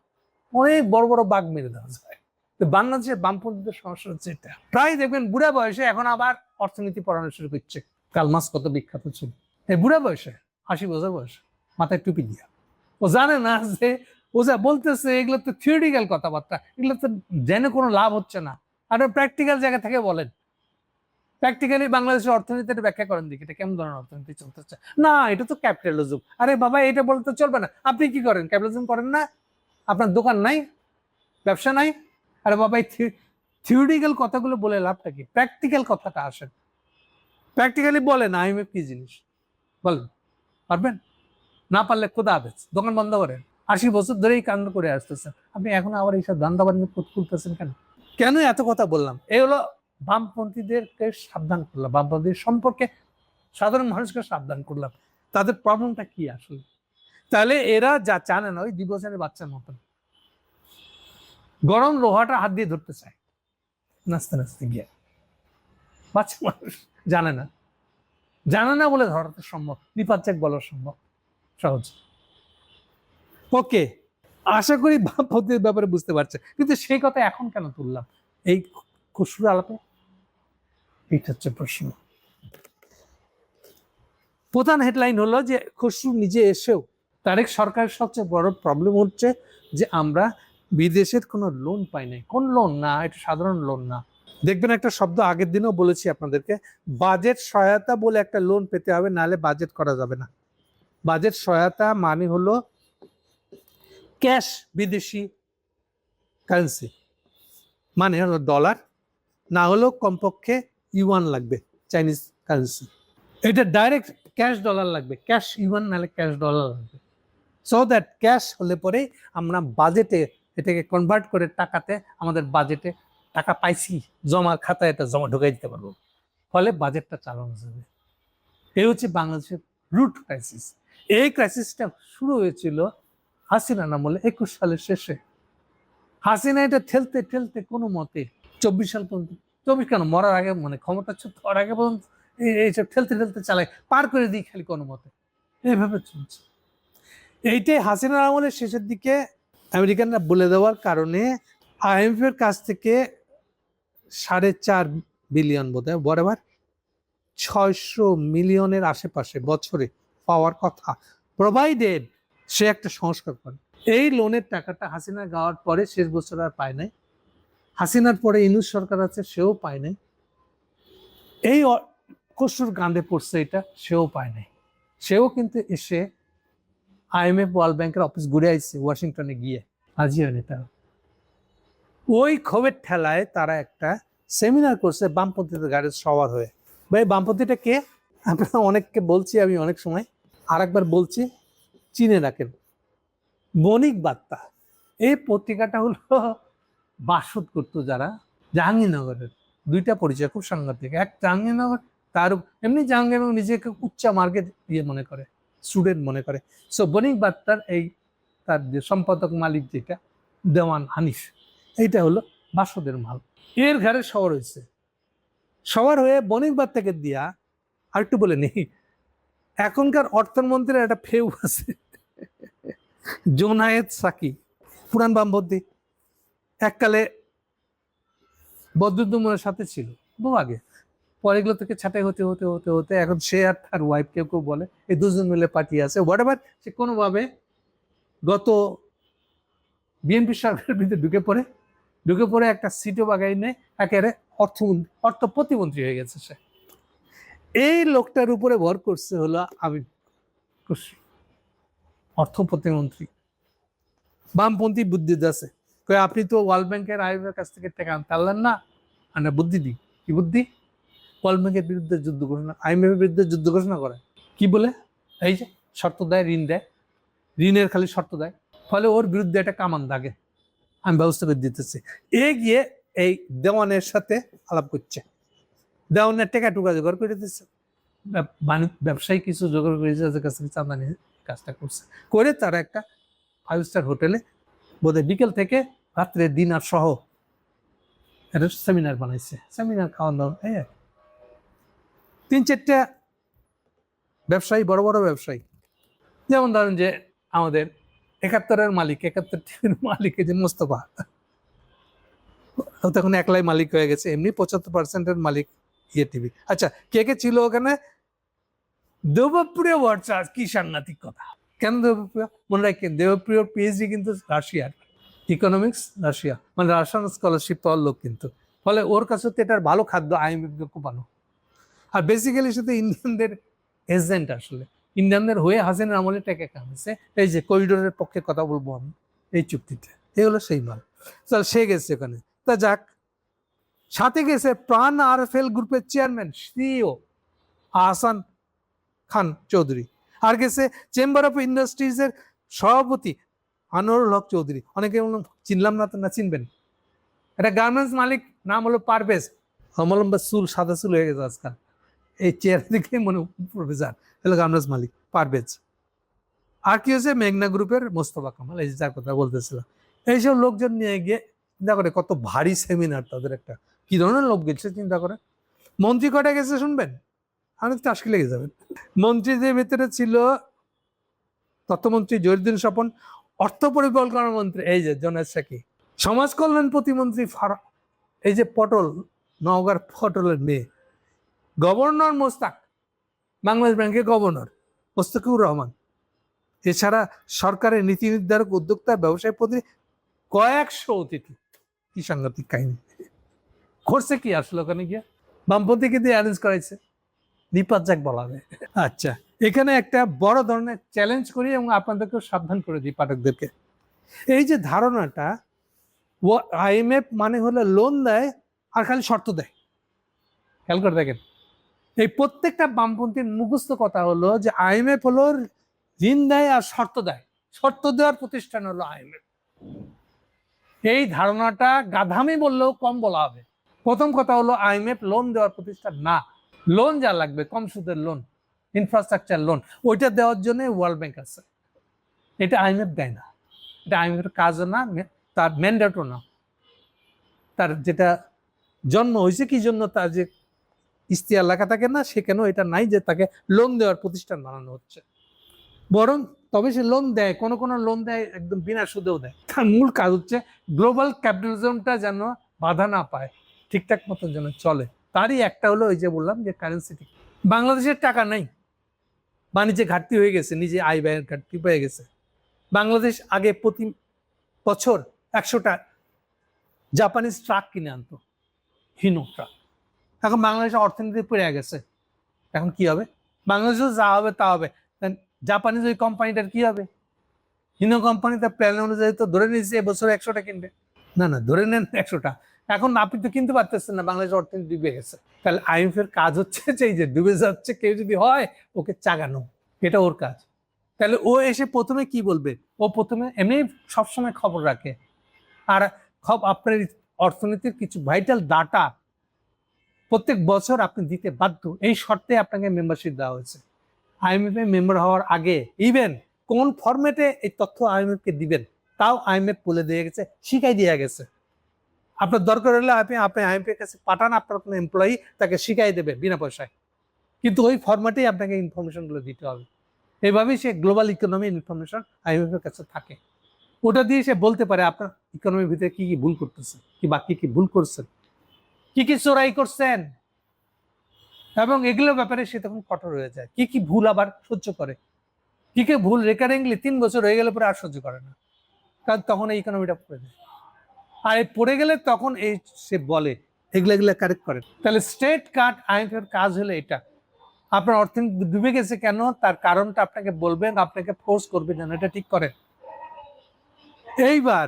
অনেক বড় বড় বাঘ মেরে দেওয়া যায়। তো বাংলাদেশের বামপন্থীদের সমস্যা হচ্ছে এটা। প্রায় দেখবেন বুড়া বয়সে এখন আবার অর্থনীতি পড়ানো শুরু করছে। কার্ল মার্কস কত বিখ্যাত ছিল, এই বুড়া বয়সে 80 বছর বয়সে, মাথায় টুপি দিয়া। ও জানে না যে ও যা বলতেছে এগুলো তো থিওরিটিক্যাল কথাবার্তা, এগুলো তো জেনে কোনো লাভ হচ্ছে না। আর প্র্যাকটিক্যাল জায়গা থেকে বলেন, প্র্যাকটিক্যালি বাংলাদেশের অর্থনীতিটা ব্যাখ্যা করেন দিকে, এটা কেমন ধরনের অর্থনীতি চলতেছে। না, এটা তো ক্যাপিটালিজম। আরে বাবা, এটা বলতে চলবে না। আপনি কি করেন? ক্যাপিটালিজম করেন না? আপনার দোকান নাই, ব্যবসা নাই? আরে বাবা, এই থিওরিটিক্যাল কথাগুলো বলে লাভটা কি? প্র্যাকটিক্যাল কথাটা আসেন, প্র্যাকটিক্যালি বলেন আইএমএফ কি জিনিস বলেন। পারবেন? না পারলে খোদা হাফেজ, দোকান বন্ধ করেন। 80 বছর ধরেই কাণ্ড করে আসতেছেন, আপনি এখন আবার এইসব ধান্দাবাজি খুলতেছেন কেন? কেন এত কথা বললাম? এই হলো বামপন্থীদেরকে সাবধান করলাম, বামপন্থীদের সম্পর্কে সাধারণ মানুষকে সাবধান করলাম, তাদের প্রবলেমটা কি আসলে। তাহলে এরা যা জানে না, ওই 2 বছরের বাচ্চার মতন গরম লোহাটা হাত দিয়ে ধরতে চায়, নাচতে নাচতে গিয়ে। বাচ্চা মানুষ জানে না, জানে না বলে ধরাতে সম্ভব, নিপাত বলা সম্ভব সহজ। ওকে, আশা করি বামপন্থীদের ব্যাপারে বুঝতে পারছে। কিন্তু সেই কথা এখন কেন তুললাম এই খুচরো আলাপে? এইটা হচ্ছে প্রশ্ন। প্রধান হেডলাইন হলো যে খসরু নিজে এসেও, তারেক সরকারের সবচেয়ে বড় প্রবলেম হচ্ছে যে আমরা বিদেশের কোনো লোন পাই নাই। কোন লোন? না, এটা সাধারণ লোন না। দেখবেন একটা শব্দ আগের দিনও বলেছি আপনাদেরকে, বাজেট সহায়তা বলে একটা লোন পেতে হবে, নাহলে বাজেট করা যাবে না। বাজেট সহায়তা মানে হলো ক্যাশ, বিদেশি কারেন্সি, মানে হলো ডলার না হলেও কমপক্ষে ইউয়ান লাগবে, চাইনিজ কারেন্সি। এটা ডাইরেক্ট ক্যাশ ডলার লাগবে, ক্যাশ ইউয়ান নাহলে ক্যাশ ডলার লাগবে। সো দ্যাট ক্যাশ হলে পরে আমরা বাজেটে এটাকে কনভার্ট করে টাকাতে আমাদের বাজেটে টাকা পাইছি, জমা খাতায় এটা জমা ঢুকাই দিতে পারবো, ফলে বাজেটটা চালানো যাবে। এই হচ্ছে বাংলাদেশের রুট ক্রাইসিস। এই ক্রাইসিসটা শুরু হয়েছিল হাসিনা আমলে 21 সালের শেষে। হাসিনা এটা ঠেলতে ঠেলতে কোনো মতে 24 সাল পর্যন্ত, 24 কেন, মরার আগে, মানে ক্ষমতাচ্যুত হওয়ার আগে পর্যন্ত এইসব ঠেলতে ঠেলতে চালায়, পার করে দিই খালি কোনো মতে, এইভাবে চলছে। এইটাই হাসিনার আমলের শেষের দিকে আমেরিকানরা বলে দেওয়ার কারণে IMF এর কাছ থেকে 4.5 বিলিয়ন বোধ হয় বরাবর 600 মিলিয়নের আশেপাশে বছরে পাওয়ার কথা, প্রোভাইডেড সে একটা সংস্কার করে। এই লোনের টাকাটা হাসিনা গাওয়ার পরে শেষ বছর আর পায় নাই। হাসিনার পরে ইউনূস সরকার আছে, সেও পায় নাই। এই কসুর গাঁদে পড়ছে এটা, সেও পায় নাই। সেও কিন্তু এসে IMF ওয়ার্ল্ড ব্যাংকের অফিস ঘুরে আসছে ওয়াশিংটনে গিয়ে, হাজির হয়নি তারা। ওই ক্ষোভের ঠেলায় তারা একটা সেমিনার করছে বামপন্থীদের গাড়ি সবার হয়ে। ভাই বামপন্থীটা কে? আপনারা অনেককে বলছি আমি অনেক সময়, আর একবার বলছি, চিনে রাখেন, বণিক বার্তা। এই পত্রিকাটা হলো বাসদ করতো যারা জাহাঙ্গীরনগরের, দুইটা পরিচয় খুব সাংঘাতিক। এক জাহাঙ্গীরনগর, তার এমনি জাহাঙ্গীরনগর নিজেকে উচ্চা মার্গের ইয়ে মনে করে, স্টুডেন্ট মনে করে। সো বণিক বার্তার এই তার যে সম্পাদক মালিক যেটা দেওয়ান হানিফ, এইটা হলো বাসদের মাল। এর ঘরে শহর হয়েছে, সবার হয়ে বণিক বার্তাকে দিয়া। আর একটু বলে নেই, এখনকার অর্থমন্ত্রীর একটা ফেউ আছে, জোনায়েদ সাকি, পুরান বামপন্থী, এককালে বদরুদ্দোমের সাথে ছিল বহু আগে, পরে এগুলো থেকে ছাঁটাই হতে হতে হতে হতে এখন সে আর তার ওয়াইফ, কেউ কেউ বলে এই দুজন মিলে পার্টি আছে, হোয়াট এভার। সে কোনোভাবে গত বিএনপি সরকারের বিরুদ্ধে ঢুকে পড়ে একটা সিটও বাগাই নেয়, একেবারে অর্থ প্রতিমন্ত্রী হয়ে গেছে সে। এই লোকটার উপরে ভর করছে হলো আমি অর্থ প্রতিমন্ত্রী, বামপন্থী বুদ্ধি আছে, আপনি তো ওয়ার্ল্ড ব্যাংকের IMF এর কাছ থেকে টাকা আনতে পারলেন না, আমরা বুদ্ধি দিই। কি বুদ্ধি? ওয়ার্ল্ড ব্যাংকের বিরুদ্ধে যুদ্ধ ঘোষণা, IMF এর বিরুদ্ধে যুদ্ধ ঘোষণা করে। কি বলে? এই যে শর্ত দেয়, ঋণ দেয়, ঋণের খালি শর্ত দেয়, ফলে ওর বিরুদ্ধে একটা কামান দাগে, আমি ব্যবস্থা করে দিতেছি। গিয়ে এই দেওয়ানের সাথে আলাপ করছে, দেওয়ানের টাকা টুকা জোগাড় করে দিচ্ছে, ব্যবসায়ী কিছু জোগাড় করেছে, যাদের কাছ থেকে চাঁদা নিয়ে কাজটা করছে, করে তারা একটা 5 স্টার হোটেলে বোধহয় বিকেল থেকে রাত্রে ডিনার সহ একটা সেমিনার বানাইছে। সেমিনার খাওয়ান দাওয়ান, 3-4টা ব্যবসায়ী, বড় বড় ব্যবসায়ী, যেমন ধরেন যে আমাদের 71-এর মালিক, 71 টিভির মালিক যে মোস্তফা, ও তখন একলাই মালিক হয়ে গেছে, এমনি 75%-এর মালিক ইয়ে টিভি। আচ্ছা, কে কে ছিল ওখানে? দেবপ্রিয় ভট্টাচার্য, কি সাংঘাতিক কথা। কেন দেবপ্রিয়? মনে রাখেন, দেবপ্রিয় PhD কিন্তু রাশিয়ার, ইকোনমিক্স রাশিয়া, মানে রাশিয়ান স্কলারশিপ পাওয়ার লোক কিন্তু, ফলে ওর কাছে তো এটার ভালো খাদ্য, IMF কোপানো। আর বেসিক্যালি সাথে ইন্ডিয়ানদের এজেন্ট, আসলে ইন্ডিয়ানদের হয়ে হাসিনার আমলে টাকা কামাইছে। এই যে করিডোরের পক্ষে কথা বলবো আমি, এই চুক্তিতে, এই হলো সেই মাল। তাহলে সে গেছে ওখানে, তা যাক। সাথে গেছে প্রাণ RFL গ্রুপের চেয়ারম্যান, CEO আহসান খান চৌধুরী, আর গেছে চেম্বার অফ ইন্ডাস্ট্রিজের সভাপতি আনোয়ারুল হক চৌধুরী। অনেকে চিনলাম না, তো না চিনবেন, এটা গার্মেন্টস মালিক, নাম হলো পারভেজ, লম্বা চুল, সাদা চুল হয়ে গেছে আজকাল, এই চেয়ার দিকে মনে প্রফেসর, হলো গার্মেন্টস মালিক পারভেজ। আর কি হয়েছে? মেঘনা গ্রুপের মোস্তফা কামাল, এই যার কথা বলতেছিলাম। এইসব লোকজন নিয়ে গিয়ে চিন্তা করে, কত ভারী সেমিনার তাদের, একটা কি ধরনের লোক গেছে চিন্তা করে। মন্ত্রী কটা গেছে শুনবেন, আমি তো আজকে লেগে যাবেন। মন্ত্রীদের ভিতরে ছিল তথ্যমন্ত্রী জহিরুদ্দিন স্বপন, অর্থ পরিকল্পনা মন্ত্রী এই যে জোনায়েদ সাকি, সমাজ কল্যাণ প্রতিমন্ত্রী এই যে পটল, নওগাঁর পটলের মেয়ে, গভর্নর মোস্তাক, বাংলাদেশ ব্যাংকের গভর্নর মোস্তাকুর রহমান, এছাড়া সরকারের নীতি নির্ধারক, উদ্যোক্তা, ব্যবসায়ী প্রতি কয়েকশো অতিথি। কি সাংঘাতিক কাহিনী করছে কি আসলে ওখানে গিয়ে, বামপন্থীকে দিয়ে অ্যারেঞ্জ করাইছে, নিপাত যাক বলা যায়। আচ্ছা, এখানে একটা বড় ধরনের চ্যালেঞ্জ করি এবং আপনাদেরকেও সাবধান করে দিই পাঠকদেরকে। এই যে ধারণাটা IMF মানে হলো লোন দেয় আর খালি শর্ত দেয়। খেয়াল করে দেখেন, এই প্রত্যেকটা বামপন্থীর মুখস্থ কথা হলো যে আইএমএফ হলো ঋণ দেয় আর শর্ত দেয়, শর্ত দেওয়ার প্রতিষ্ঠান হলো আইএমএফ। এই ধারণাটা গাধামি বললেও কম বলা হবে। প্রথম কথা হলো আইএমএফ লোন দেওয়ার প্রতিষ্ঠান না। লোন যা লাগবে কম সুদের লোন, ইনফ্রাস্ট্রাকচার লোন, ওইটা দেওয়ার জন্য ওয়ার্ল্ড ব্যাংক আছে। এটা আইএমএফ দেয় না, এটা আইএমএফের কাজও না, তার ম্যান্ডেটও না। তার যেটা জন্ম হয়েছে কি জন্য, তার যে ইশতেহার লেখা থাকে না, সেখানেও এটা নাই যে তাকে লোন দেওয়ার প্রতিষ্ঠান বানানো হচ্ছে। বরং তবে সে লোন দেয়, কোনো কোনো লোন দেয় একদম বিনা সুদেও দেয়। তার মূল কাজ হচ্ছে গ্লোবাল ক্যাপিটালিজমটা যেন বাধা না পায়, ঠিকঠাক মতো যেন চলে। তারই একটা হলো ওই যে বললাম যে কারেন্সি। বাংলাদেশের টাকা নাই, বাণিজ্যে ঘাটতি হয়ে গেছে, নিজে আয় ব্যয়ের ঘাটতি পেয়ে গেছে। বাংলাদেশ আগে প্রতি বছর 100টা জাপানিজ ট্রাক কিনে আনতো, হিনো ট্রাক। এখন বাংলাদেশের অর্থনীতি পড়ে গেছে, এখন কি হবে? বাংলাদেশে যা হবে তা হবে, জাপানিজ ওই কোম্পানিটার কি হবে? হিনো কোম্পানি তার প্ল্যান অনুযায়ী তো ধরে নিয়েছে এবছর 100টা কিনবে। না না, ধরে নেন 100টা, এখন আপনি তো কিনতে পারতেছেন না, বাংলাদেশের অর্থনীতি ডুবে গেছে। তাহলে আইএমএফ এর কাজ হচ্ছে যে এই যে ডুবে যাচ্ছে কেউ যদি হয়, ওকে চাগানো, এটা ওর কাজ। তাহলে ও এসে প্রথমে কি বলবে? ও প্রথমে এমনি সবসময় খবর রাখে, আর আপনার অর্থনীতির কিছু ভাইটাল ডাটা প্রত্যেক বছর আপনি দিতে বাধ্য, এই শর্তে আপনাকে মেম্বারশিপ দেওয়া হয়েছে। আইএমএফ এ মেম্বার হওয়ার আগে ইভেন কোন ফরম্যাটে এই তথ্য আইএমএফ কে দিবেন তাও আইএমএফ বলে দিয়ে গেছে, শিখাই দিয়ে গেছে। আপনার দরকার হলে আপনি আইএমএফ এর কাছে পাঠান, আপনার কোনো এমপ্লয়ি তাকে শিখাই দেবে বিনা পয়সায়, কিন্তু ওই ফরম্যাটেই আপনাকে ইনফরমেশনগুলো দিতে হবে। এইভাবেই সে গ্লোবাল ইকোনমি ইনফরমেশন আইএমএফ এর কাছে থাকে। ওটা দিয়ে সে বলতে পারে আপনার ইকোনমির ভিতরে কি কি ভুল করতেছে, কি বাকি কি ভুল করছেন, কি কি চোরাই করছেন, এবং এগুলোর ব্যাপারে সে তখন কঠোর হয়ে যায়। কি কি ভুল আবার সহ্য করে, কি কি ভুল রেকারিংলি 3 বছর হয়ে গেলে পরে আর সহ্য করে না, কারণ তখন এই ইকোনমিটা পড়ে যায়। আর এই পড়ে গেলে তখন এই সে বলে এগুলো কারেক্ট করে। তাহলে স্ট্রেট কাট আইএমএফ এর কাজ হলো এটা। আপনার অর্থনীতি ডুবে গেছে কেন, তার কারণটা আপনাকে বলবেন, আপনাকে ফোর্স করবেন যেন এটা ঠিক করেন। এইবার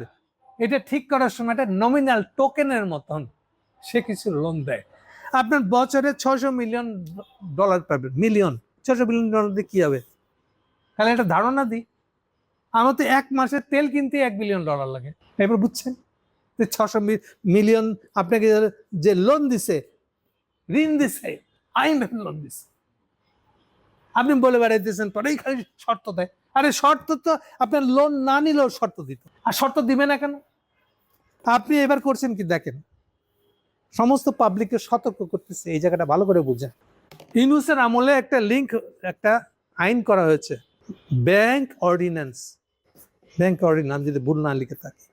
এটা ঠিক করার সময় একটা নমিনাল টোকেনের মতন সে কিছু লোন দেয়। আপনার বছরে $600 মিলিয়ন পাবেন, মিলিয়ন, $600 মিলিয়ন দিয়ে কি হবে? তাহলে একটা ধারণা দিই, আমার তো 1 মাসের তেল কিনতে $1 বিলিয়ন লাগে। এবার বুঝছেন যে 600 মিলিয়ন আপনাকে যে লোন দিছে, ঋণ দিছে, আইএমএফ লোন দিছে, আপনি বলে বেড়াইতেছেন পরেই খালি শর্ত দেয়। আরে শর্ত তো আপনার লোন না নিলেও শর্ত দিত, আর শর্ত দিবে না কেন? আপনি এবার করছেন কি দেখেন, সমস্ত পাবলিককে সতর্ক করতেছে, এই জায়গাটা ভালো করে বুঝেন। ইউনূসের আমলে একটা একটা আইন করা হয়েছে, ব্যাংক অর্ডিন্যান্স, যদি ভুল না লিখে থাকে,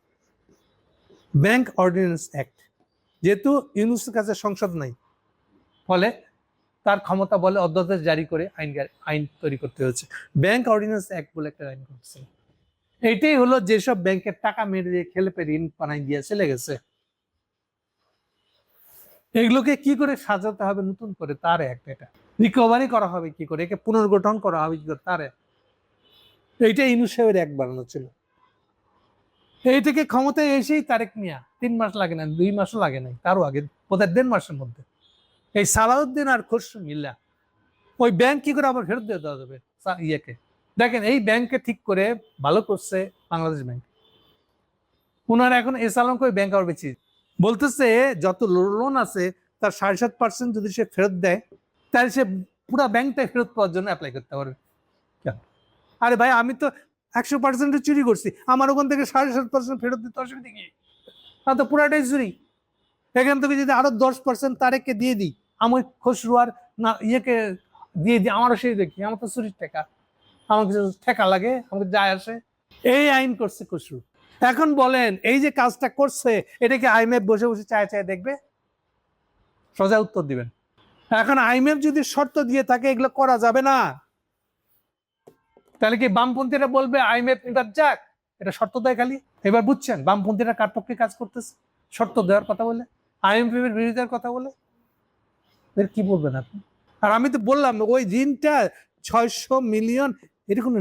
ব্যাংক অর্ডিন্যান্স অ্যাক্ট। যেহেতু ইউনূসের কাছে সংসদ নাই, ফলে তার ক্ষমতা বলে অধ্যাদেশ জারি করে আইন তৈরি করতে হচ্ছে। ব্যাংক অর্ডিন্যান্স অ্যাক্ট বলে একটা আইন করছে। এইটাই হলো যেসব ব্যাংকের টাকা মেরে দিয়ে খেলে পে ঋণ বানাই দিয়ে চলে গেছে, এগুলোকে কি করে সাজাতে হবে নতুন করে, তার একটা এটা রিকভারি করা হবে কি করে, একে পুনর্গঠন করা হবে কি করে, তার এইটা ইউনূস সাহেবের এক বানানো ছিল। এই থেকে ক্ষমতায় এসেই তারেক মিয়া 3 মাস লাগে না, 2 মাসও লাগে নাই, তারও আগে বোধহয় 1.5 মাসের মধ্যে এই সালাউদ্দিন আর খসরু মিল্লা ওই ব্যাংক কি করে আবার ফেরত দিয়ে দেওয়া যাবে ইয়েকে। দেখেন এই ব্যাংকে ঠিক করে ভালো করছে বাংলাদেশ ব্যাংক, ওনারা এখন এসালমকে ওই ব্যাংক আবার বেশি বলতেছে যত লোন আছে তার 7.5% যদি সে ফেরত দেয়, তাহলে সে পুরো ব্যাংকটা ফেরত পাওয়ার জন্য অ্যাপ্লাই করতে পারবে। আরে ভাই, আমি তো 100% চুরি করছি, আমার ওখান থেকে 7.5% ফেরত দিতে অসুবিধা কি? তো পুরাটাই চুরি। এখান থেকে যদি আরো 10% তারেককে দিয়ে দিই, আমি খসরু আর না ইয়েকে দিয়ে দিই, আমারও সেই দেখি, আমার তো চুরির টাকা, আমার কিছু ঠেকা লাগে, আমাকে যায় আসে। এই আইন করছে খসরু। এখন বলেন এই যে কাজটা করছে, এটাকে আইএমএফ বসে বসে চায় দেখবে? সোজা উত্তর দিবেন। এখন আইএমএফ যদি শর্ত দিয়ে থাকে এগুলো করা যাবে না, তাহলে কি বামপন্থীরা বলবে আইএমএফ এবার যাক, এটা শর্ত দেয় খালি? এবার বুঝছেন বামপন্থীরা কার পক্ষে কাজ করতেছে? শর্ত দেওয়ার কথা বলে, আইএমএফ এর বিরোধিতার কথা বলে। এর কি বলবেন আপনি? আর আমি তো বললাম ওই ঋণটা 600 মিলিয়ন, এটা কোনো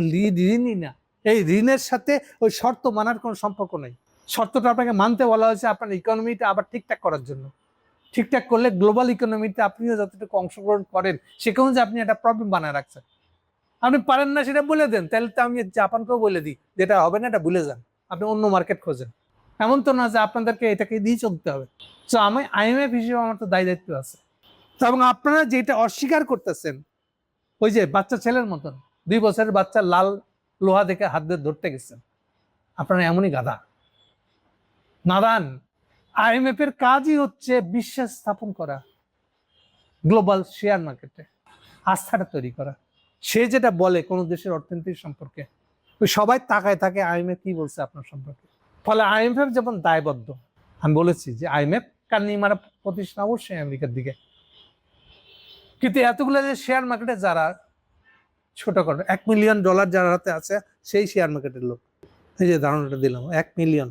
ঋণই না। এই ঋণের সাথে ওই শর্ত মানার কোনো সম্পর্ক নেই। শর্তটা আপনাকে মানতে বলা হয়েছে আপনার ইকোনমিটা আবার ঠিকঠাক করার জন্য। ঠিকঠাক করলে গ্লোবাল ইকোনমিতে আপনিও যতটুকু অংশগ্রহণ করেন সেখানে যে আপনি একটা প্রবলেম বানায় রাখছেন, আপনি পারেন না সেটা বলে দেন, তাহলে তো আমি জাপানকেও বলে দিই যেটা হবে না এটা ভুলে যান, আপনি অন্য মার্কেট খোঁজেন। এমন তো না যে আপনাদেরকে এটাকে দিয়ে চলতে হবে। তো আমি IMF হিসেবে আমার তো দায় দায়িত্ব আছে। তো এবং আপনারা যেটা অস্বীকার করতেছেন, ওই যে বাচ্চা ছেলের মতন 2 বছরের বাচ্চা লাল লোহা দেখে হাত দিয়ে ধরতে গেছেন, আপনারা এমনই গাধা, নাদান। IMF এর কাজই হচ্ছে বিশ্বাস স্থাপন করা, গ্লোবাল শেয়ার মার্কেটে আস্থাটা তৈরি করা। সে যেটা বলে কোনো দেশের অর্থনীতি সম্পর্কে, সবাই তাকায় থাকে IMF কি বলছে আপনার সম্পর্কে। ফলে IMF যেমন দায়বদ্ধ, আমি বলেছি যে IMF কান্নি মারা প্রতিষ্ঠান অবশ্যই আমেরিকার দিকে, কিন্তু এতগুলো যে শেয়ার মার্কেটে যারা ছোট করে $1 মিলিয়ন যার হাতে আছে সেই শেয়ার মার্কেটের লোক। এই যে ধারণাটা দিলাম, $1 মিলিয়ন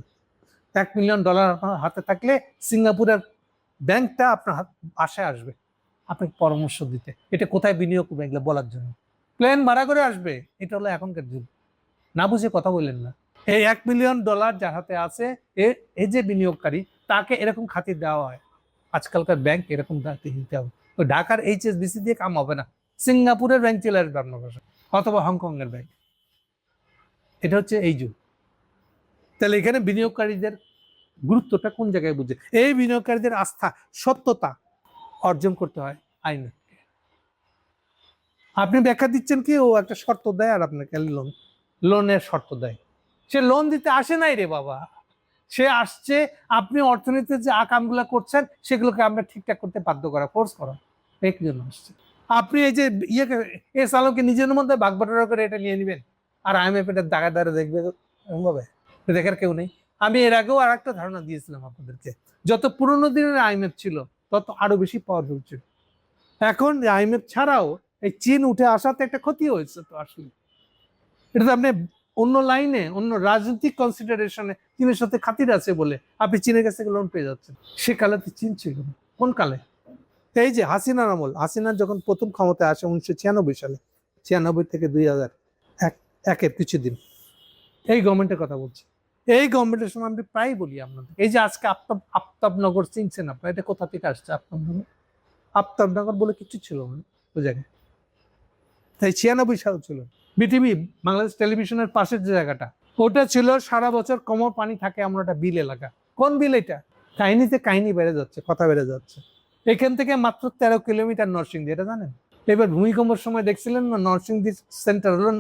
আপনার হাতে থাকলে সিঙ্গাপুরের ব্যাংকটা আপনার বাসায় আসবে আপনাকে পরামর্শ দিতে, এটা কোথায় বিনিয়োগ করবে এগুলো বলার জন্য। প্লেন ভাড়া করে আসবে, এটা হলো এখনকার যুগ। না বুঝে কথা বললেন না। এই $1 মিলিয়ন যার হাতে আছে, এই যে বিনিয়োগকারী, তাকে এরকম খাতির দেওয়া হয়। আজকালকার ব্যাংক এরকম দিতে হবে। ওই ঢাকার HSBC দিয়ে কাম হবে না, সিঙ্গাপুরের ব্যাংক চলে আসবে আপনার কাছে, অথবা হংকং এর ব্যাংক। এটা হচ্ছে এই যুগ। তাহলে এখানে বিনিয়োগকারীদের গুরুত্বটা কোন জায়গায় বুঝে, এই বিনিয়োগকারীদের আস্থা সত্যতা অর্জন করতে হয় আইনকে। আপনি ব্যাখ্যা দিচ্ছেন কি ও একটা শর্ত দেয় আর আপনাকে লোনের শর্ত দেয়। সে লোন দিতে আসে নাই রে বাবা, সে আসছে আপনি অর্থনীতিতে যে আকামগুলো করছেন সেগুলোকে আমরা ঠিকঠাক করতে বাধ্য করা, ফোর্স করা, এই জন্য আসছে। আপনি এই যে এস আলমকে নিজের মধ্যে ভাগ বাটোয়ারা করে এটা নিয়ে নেবেন, আর IMF এটা দাঁড়া দেখবে এরকমভাবে, দেখার কেউ নেই। আমি এর আগেও আর একটা ধারণা দিয়েছিলাম আপনাদেরকে, যত পুরোনো দিনের IMF ছিল তত আরো বেশি পাওয়ারফুল ছিল। এখন IMF ছাড়াও এই চীন উঠে আসাতে একটা ক্ষতি হয়েছে। তো আসলে এটা তো আপনি অন্য লাইনে, অন্য রাজনৈতিক কনসিডারেশনে চীনের সাথে খাতির আছে বলে আপনি চীনের কাছ থেকে লোন পেয়ে যাচ্ছেন। সে কালে তো চীন ছিল না। কোন কালে? এই যে হাসিনার আমল, হাসিনা যখন প্রথম ক্ষমতায় আসে 1996 সালে, 96 থেকে 2001 কিছুদিন, এই গভর্নমেন্টের কথা বলছি। এই গভর্নমেন্টের সময় আমি প্রায় বলি আপনাদের, এই যে আজকে আফতাবনগর চিনছেন আপনার, এটা কোথা থেকে আসছে? আফতাবনগর বলে কিছু ছিল না ওই জায়গায়, তাই 96 সাল ছিল। BTV বাংলাদেশ টেলিভিশনের পাশের যে জায়গাটা, ওটা ছিল সারা বছর কোমর পানি থাকে এমন একটা বিল এলাকা। কোন বিল এটা? কাহিনীতে কাহিনী বেড়ে যাচ্ছে, কথা বেড়ে যাচ্ছে। এখান থেকে মাত্র 13 কিলোমিটার নরসিংদী, এটা জানেন? এবার ভূমিকম্পের সময় দেখছিলেন না, নরসিংদী সেন্টার হলো,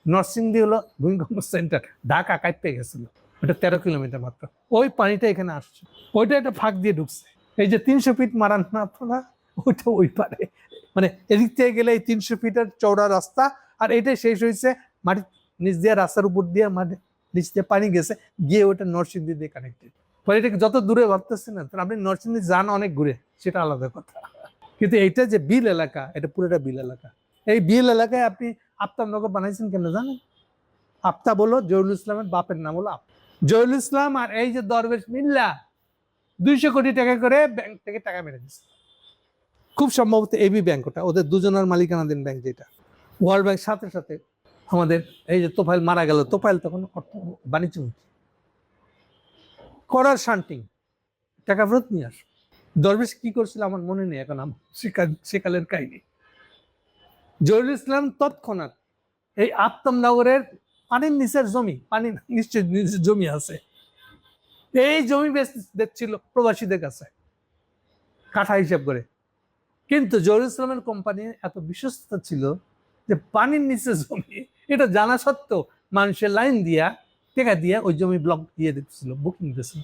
নরসিংদী হলো ভূমিকম্প সেন্টার, ঢাকা কাঁপতে গেছিল। ওটা 13 কিলোমিটার মাত্র। ওই পানিটা এখানে আসছে, ওইটা একটা ফাঁক দিয়ে ঢুকছে। এই যে 300 ফিট মারান না আপনারা, ওইটা ওই পারে, মানে এদিক থেকে গেলে এই 300 ফিটের চওড়া রাস্তা, আর এটাই শেষ হয়েছে মাটির নিচ দিয়ে, রাস্তার উপর দিয়ে মাটি নিচ দিয়ে পানি গেছে, গিয়ে ওইটা নরসিংদী দিয়ে কানেক্টেড। ফলে এটাকে যত দূরে ভাবতেছেন না, আপনি নরসিংদী যান অনেক ঘুরে, সেটা আলাদা কথা। কিন্তু এইটা যে বিল এলাকা, এটা পুরোটা বিল এলাকা। এই বিল এলাকায় আপনি আফতাবনগর বানাইছেন কেন জানেন? আফতাব হলো জহুরুল ইসলামের বাপের নাম হলো জহুরুল ইসলাম, আর এই যে দরবেশ মিল্লা 200 কোটি টাকা করে ব্যাংক থেকে টাকা মেরে দিচ্ছে। খুব সম্ভবত AB ব্যাংক, ওটা ওদের দুজনের মালিকানাধীন ব্যাংক, যেটা ওয়ার্ল্ড ব্যাংক। সাথে সাথে আমাদের এই যে তোফাইল মারা গেল, তোফাইল তখন বাণিজ্য মন্ত্রী, করার শান্টিং টাকা ফেরত নিয়ে আস। দরবেশ কি করছিল আমার মনে নেই এখন, সেকালের কাহিনী। জহুরুল ইসলাম তৎক্ষণাৎ এই আফতাবনগরের পানির নিচের জমি, পানির নিশ্চয় নিচের জমি আছে, এই জমি দেখছিল প্রবাসীদের কাছে কাঠা হিসাব করে। কিন্তু জহুরুল ইসলামের কোম্পানি এত বিশ্বস্ত ছিল যে পানির নিচে জমি এটা জানা সত্ত্বেও মানুষের লাইন দিয়া টাকা দিয়ে ওই জমি ব্লক দিয়ে দিচ্ছিল, বুকিং দিচ্ছিল।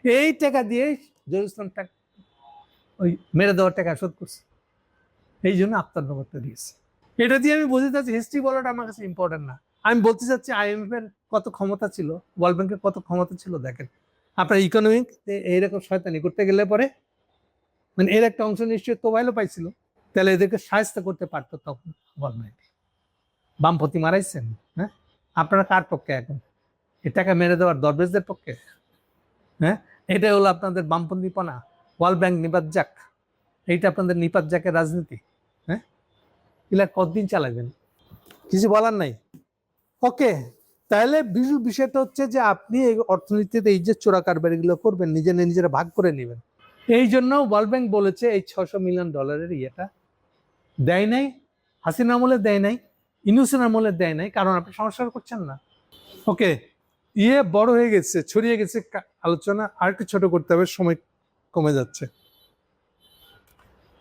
এই টাকা দিয়ে জহুরুল ইসলাম ওই মেরে দেওয়ার টাকা শোধ করছে। এই জন্য আফতাবনগর তৈরি হয়েছে। এটা দিয়ে আমি বুঝতে চাচ্ছি হিস্ট্রি বলাটা আমার কাছে ইম্পর্টেন্ট না। আমি বলতে চাচ্ছি IMF এর কত ক্ষমতা ছিল, ওয়ার্ল্ড ব্যাংকের কত ক্ষমতা ছিল। দেখেন আপনার ইকোনমিক এইরকম শয়তানি করতে গেলে পরে, মানে এর একটা অংশ নিশ্চয়ই তোবাইলও পাইছিল, তাহলে এদেরকে সাহায্য করতে পারতো তখন ওয়ার্ল্ড ব্যাংক। বামপন্থী মারাইছেন, হ্যাঁ? আপনারা কার পক্ষে এখন? এ টাকা মেরে দেওয়ার দরবেশদের পক্ষে? হ্যাঁ, এটা হলো আপনাদের বামপন্থীপনা। ওয়ার্ল্ড ব্যাংক নিপাত যাক, এইটা আপনাদের নিপাত যাকের রাজনীতি। হ্যাঁ, এগুলা কতদিন চালাবেন? কিছু বলার নাই। ওকে, তাহলে বিষয়টা হচ্ছে যে আপনি এই অর্থনীতিতে এই যে চোরা কারবারিগুলো করবেন, নিজেরা ভাগ করে নেবেন, এই জন্য ওয়ার্ল্ড ব্যাংক বলেছে এই $600 মিলিয়ন ইয়েটা দেয় নাই, হাসিনা আমলে দেয় নাই, ইউনূসের আমলে দেয় নাই, কারণ আপনি সংস্কার করছেন না। ওকে, বড় হয়ে গেছে, ছড়িয়ে গেছে আলোচনা, আর একটু ছোট করতে হবে, সময় কমে যাচ্ছে।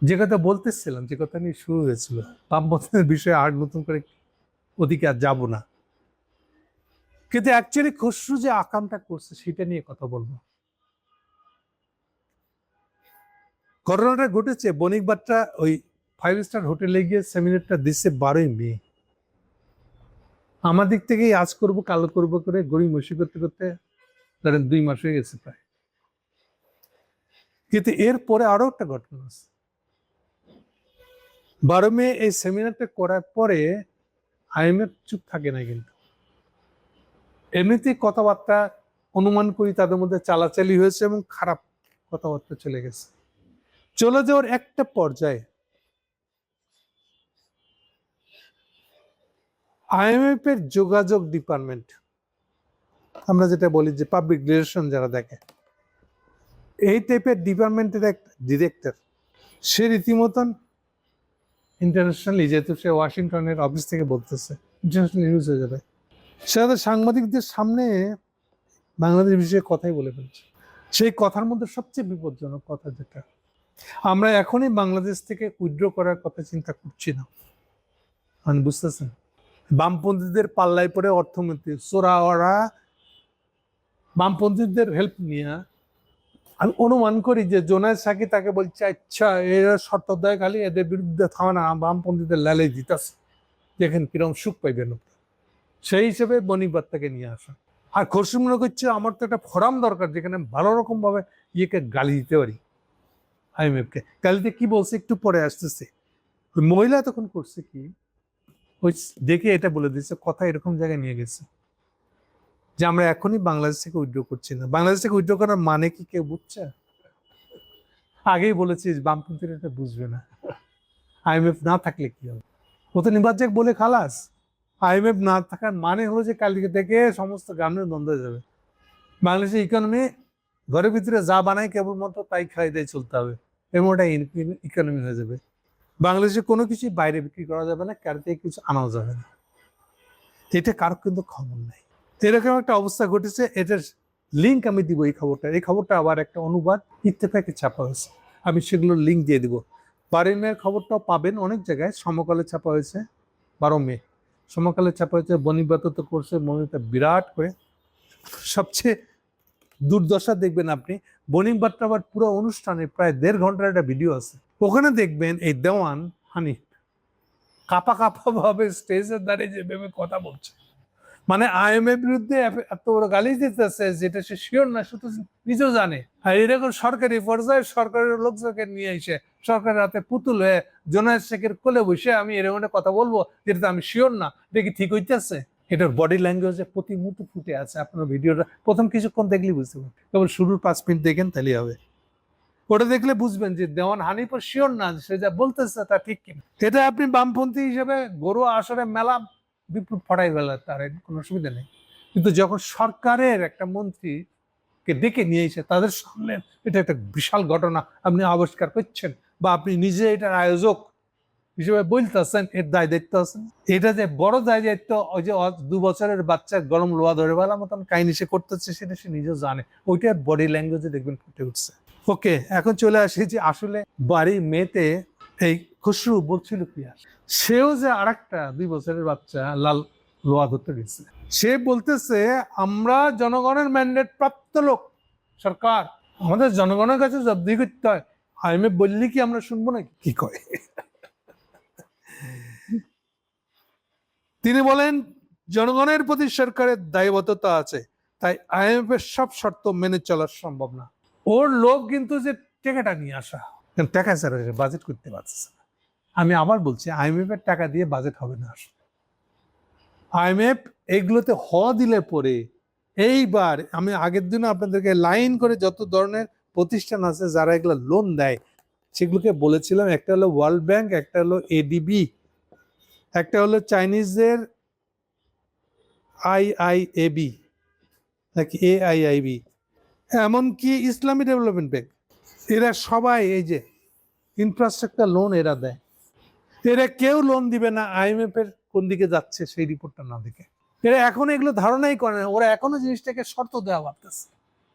যে কথা বলতেছিলাম, যে কথা নিয়ে শুরু হয়েছিল, বামপন্থীদের বিষয়ে আর নতুন করে ওদিকে আর যাবো না, কিন্তু অ্যাকচুয়ালি খসরু যে আকামটা করছে সেটা নিয়ে কথা বলবো। ঘটনাটা ঘটেছে বণিক বাট্রা ওই 5 স্টার হোটেলে গিয়ে সেমিনারটা দিচ্ছে 12ই মে। আমার দিক থেকেই আজ করব কাল করব করে গড়িমসি করতে করতে ধরেন 2 মাস হয়ে গেছে প্রায়। কিন্তু এরপরে আরো একটা ঘটনা আছে। 12 মে এই সেমিনারটা করার পরে IMF চুপ থাকে না, কিন্তু এমনিতেই কথাবার্তা অনুমান করি তাদের মধ্যে চালাচালি হয়েছে এবং খারাপ কথাবার্তা চলে গেছে। চলে যাওয়ার একটা পর্যায়ে IMF এর যোগাযোগ ডিপার্টমেন্ট, আমরা যেটা বলি যে পাবলিক রিলেশন যারা দেখে, এই টাইপের ডিপার্টমেন্টের এক ডিরেক্টর, সে রীতিমতন ইন্টারন্যাশনালি, যেহেতু সে ওয়াশিংটনের অফিস থেকে বলতেছে, ইন্টারন্যাশনাল নিউজ হয়ে যাবে, সে সাংবাদিকদের সামনে বাংলাদেশ বিষয়ে কথাই বলে ফেলছে। সেই কথার মধ্যে সবচেয়ে বিপজ্জনক কথা যেটা, আমরা এখনই বাংলাদেশ থেকে উইথড্র করার কথা চিন্তা করছি না, মানে বুঝতেছেন, বামপন্থীদের পাল্লায় পড়ে অর্থমন্ত্রী সোরা, ওরা বামপন্থীদের হেল্প নিয়ে, আমি অনুমান করি যে জোনায়েদ সাকি তাকে বলছে, আচ্ছা এরা শর্ত দেয় খালি, এদের বিরুদ্ধে থামা না, বামপন্থীদের লালে দিতেছে, দেখেন কিরকম সুখ পাইবেন। সেই হিসেবে বণিক বার্তাকে নিয়ে আসা। আর খসরু মনে করছে আমার তো একটা ফোরাম দরকার যেখানে ভালো রকম ভাবে ইয়েকে গালি দিতে পারি, IMF-কে। গালিতে কি বলছে একটু পরে আসতেছে। ওই মহিলা তখন করছে কি, ওই দেখে এটা বলে দিচ্ছে, কথা এরকম জায়গায় নিয়ে গেছে যে আমরা এখনই বাংলাদেশ থেকে উইথড্র করছি না। বাংলাদেশ থেকে উইথড্র করার মানে কি কেউ বুঝছে? আগেই বলেছি বামপন্থীরা এটা বুঝবে না। IMF না থাকলে কি হবে, ও তো নির্বাচক বলে খালাস। IMF না থাকার মানে হলো যে কালকে থেকে সমস্ত গার্মেন্টস বন্ধ হয়ে যাবে। বাংলাদেশের ইকোনমি ঘরের ভিতরে যা বানায় কেবলমাত্র তাই খাই দিয়ে চলতে হবে, এমন একটা ইকোনমি হয়ে যাবে। বাংলাদেশে কোনো কিছু বাইরে বিক্রি করা যাবে না, কার থেকে কিছু আনাও যাবে না, এটা কারো কিন্তু খবর নাই। এরকম একটা অবস্থা ঘটেছে। এটার লিঙ্ক আমি দিব, এই খবরটা আবার একটা অনুবাদ ইত্তেফাকে ছাপা হয়েছে, আমি সেগুলোর লিঙ্ক দিয়ে দিব। 12 মের খবরটাও পাবেন অনেক জায়গায়, সমকালে ছাপা হয়েছে 12 মে, সমকালে ছাপা হয়েছে। বণিক বার্তা তো করছে, বণিকটা বিরাট করে। সবচেয়ে দুর্দশা দেখবেন আপনি, বণিক বার্তা আবার পুরো অনুষ্ঠানে প্রায় 1.5 ঘন্টার একটা ভিডিও আছে, ওখানে দেখবেন এই দেওয়ান হানিফ কাপা কাপা ভাবে স্টেজে দাঁড়িয়ে যেভাবে কথা বলছে, মানে IMF বিরুদ্ধে এত বড় গালি দিতেছে যেটা সে শিওর না, শুধু নিজেও জানে। আর এরকম সরকারি পর্যায়ে সরকারের লোকজনকে নিয়ে এসে সরকারের হাতে পুতুল হয়ে জোনায়েদ শেখের কোলে বসে আমি এরকম একটা কথা বলবো যেটা আমি শিওর না, এটা কি ঠিক হইতেছে? এটার বডি ল্যাঙ্গুয়েজে প্রতি মুহূর্তে ফুটে আছে। আপনার ভিডিওটা প্রথম কিছুক্ষণ দেখলেই বুঝতে পারবেন, কেবল শুরুর 5 মিনিট দেখেন তাহলেই হবে। ওটা দেখলে বুঝবেন যে দেওয়ান হানিফও শিওর না সে যা বলতেছে তা ঠিক কিনা। এটা আপনি বামপন্থী হিসেবে গরু আসরে মেলা বিপ্লব ফটাই ফেলার, তার কোনো অসুবিধা নেই। কিন্তু যখন সরকারের একটা মন্ত্রীকে ডেকে নিয়ে এসে তাদের সামনে এটা একটা বিশাল ঘটনা আপনি আবিষ্কার করছেন, বা আপনি নিজে এটার আয়োজক হিসেবে বলতেছেন, এর দায় দায়িত্ব আছেন। এটা যে বড় দায় দায়িত্ব, ওই যে 2 বছরের বাচ্চা গরম লোয়া ধরে বেলা মতন কাহিনী সে করতেছে, সেটা সে নিজেও জানে। ওইটার বডি ল্যাঙ্গুয়েজে দেখবেন ফুটে উঠছে। ওকে, এখন চলে আসি যে আসলে 12 মেতে এই খসরু বলছিল কি, সেও যে আরেকটা 2 বছরের বাচ্চা লাল লোয়া ধরতে গেছে, সে বলতেছে আমরা জনগণের ম্যান্ডেট প্রাপ্ত লোক, সরকার আমাদের জনগণের কাছে জবাবদিহি করতে হয়, IMF বললি কি আমরা শুনবো নাকি? কি কয় তিনি বলেন জনগণের প্রতি সরকারের দায়বদ্ধতা আছে, তাই IMF এর সব শর্ত মেনে চলা সম্ভব না। ওর লোক কিন্তু যে টাকাটা নিয়ে আসা, টাকা ছাড়া বাজেট করতে পারছে না। আমি আবার বলছি, IMF এর টাকা দিয়ে বাজেট হবে না। IMF এগুলোতে দিলে পরে এইবার, আমি আগের দিনও আপনাদেরকে লাইন করে যত ধরনের প্রতিষ্ঠান আছে যারা এগুলো লোন দেয় সেগুলোকে বলেছিলাম, একটা হলো ওয়ার্ল্ড ব্যাংক, একটা হলো ADB, একটা হলো চাইনিজদের IIAB নাকি AIIB, এমনকি ইসলামী ডেভেলপমেন্ট ব্যাংক, এরা সবাই এই যে ইনফ্রাস্ট্রাকচার লোন এরা দেয়, এরা কেউ লোন দিবে না IMF এর কোন দিকে যাচ্ছে সেই রিপোর্টটা না দেখে। এরা এখনো এগুলো ধারণাই করে না, ওরা এখনো জিনিসটাকে শর্ত দেওয়া ভাবতেছে।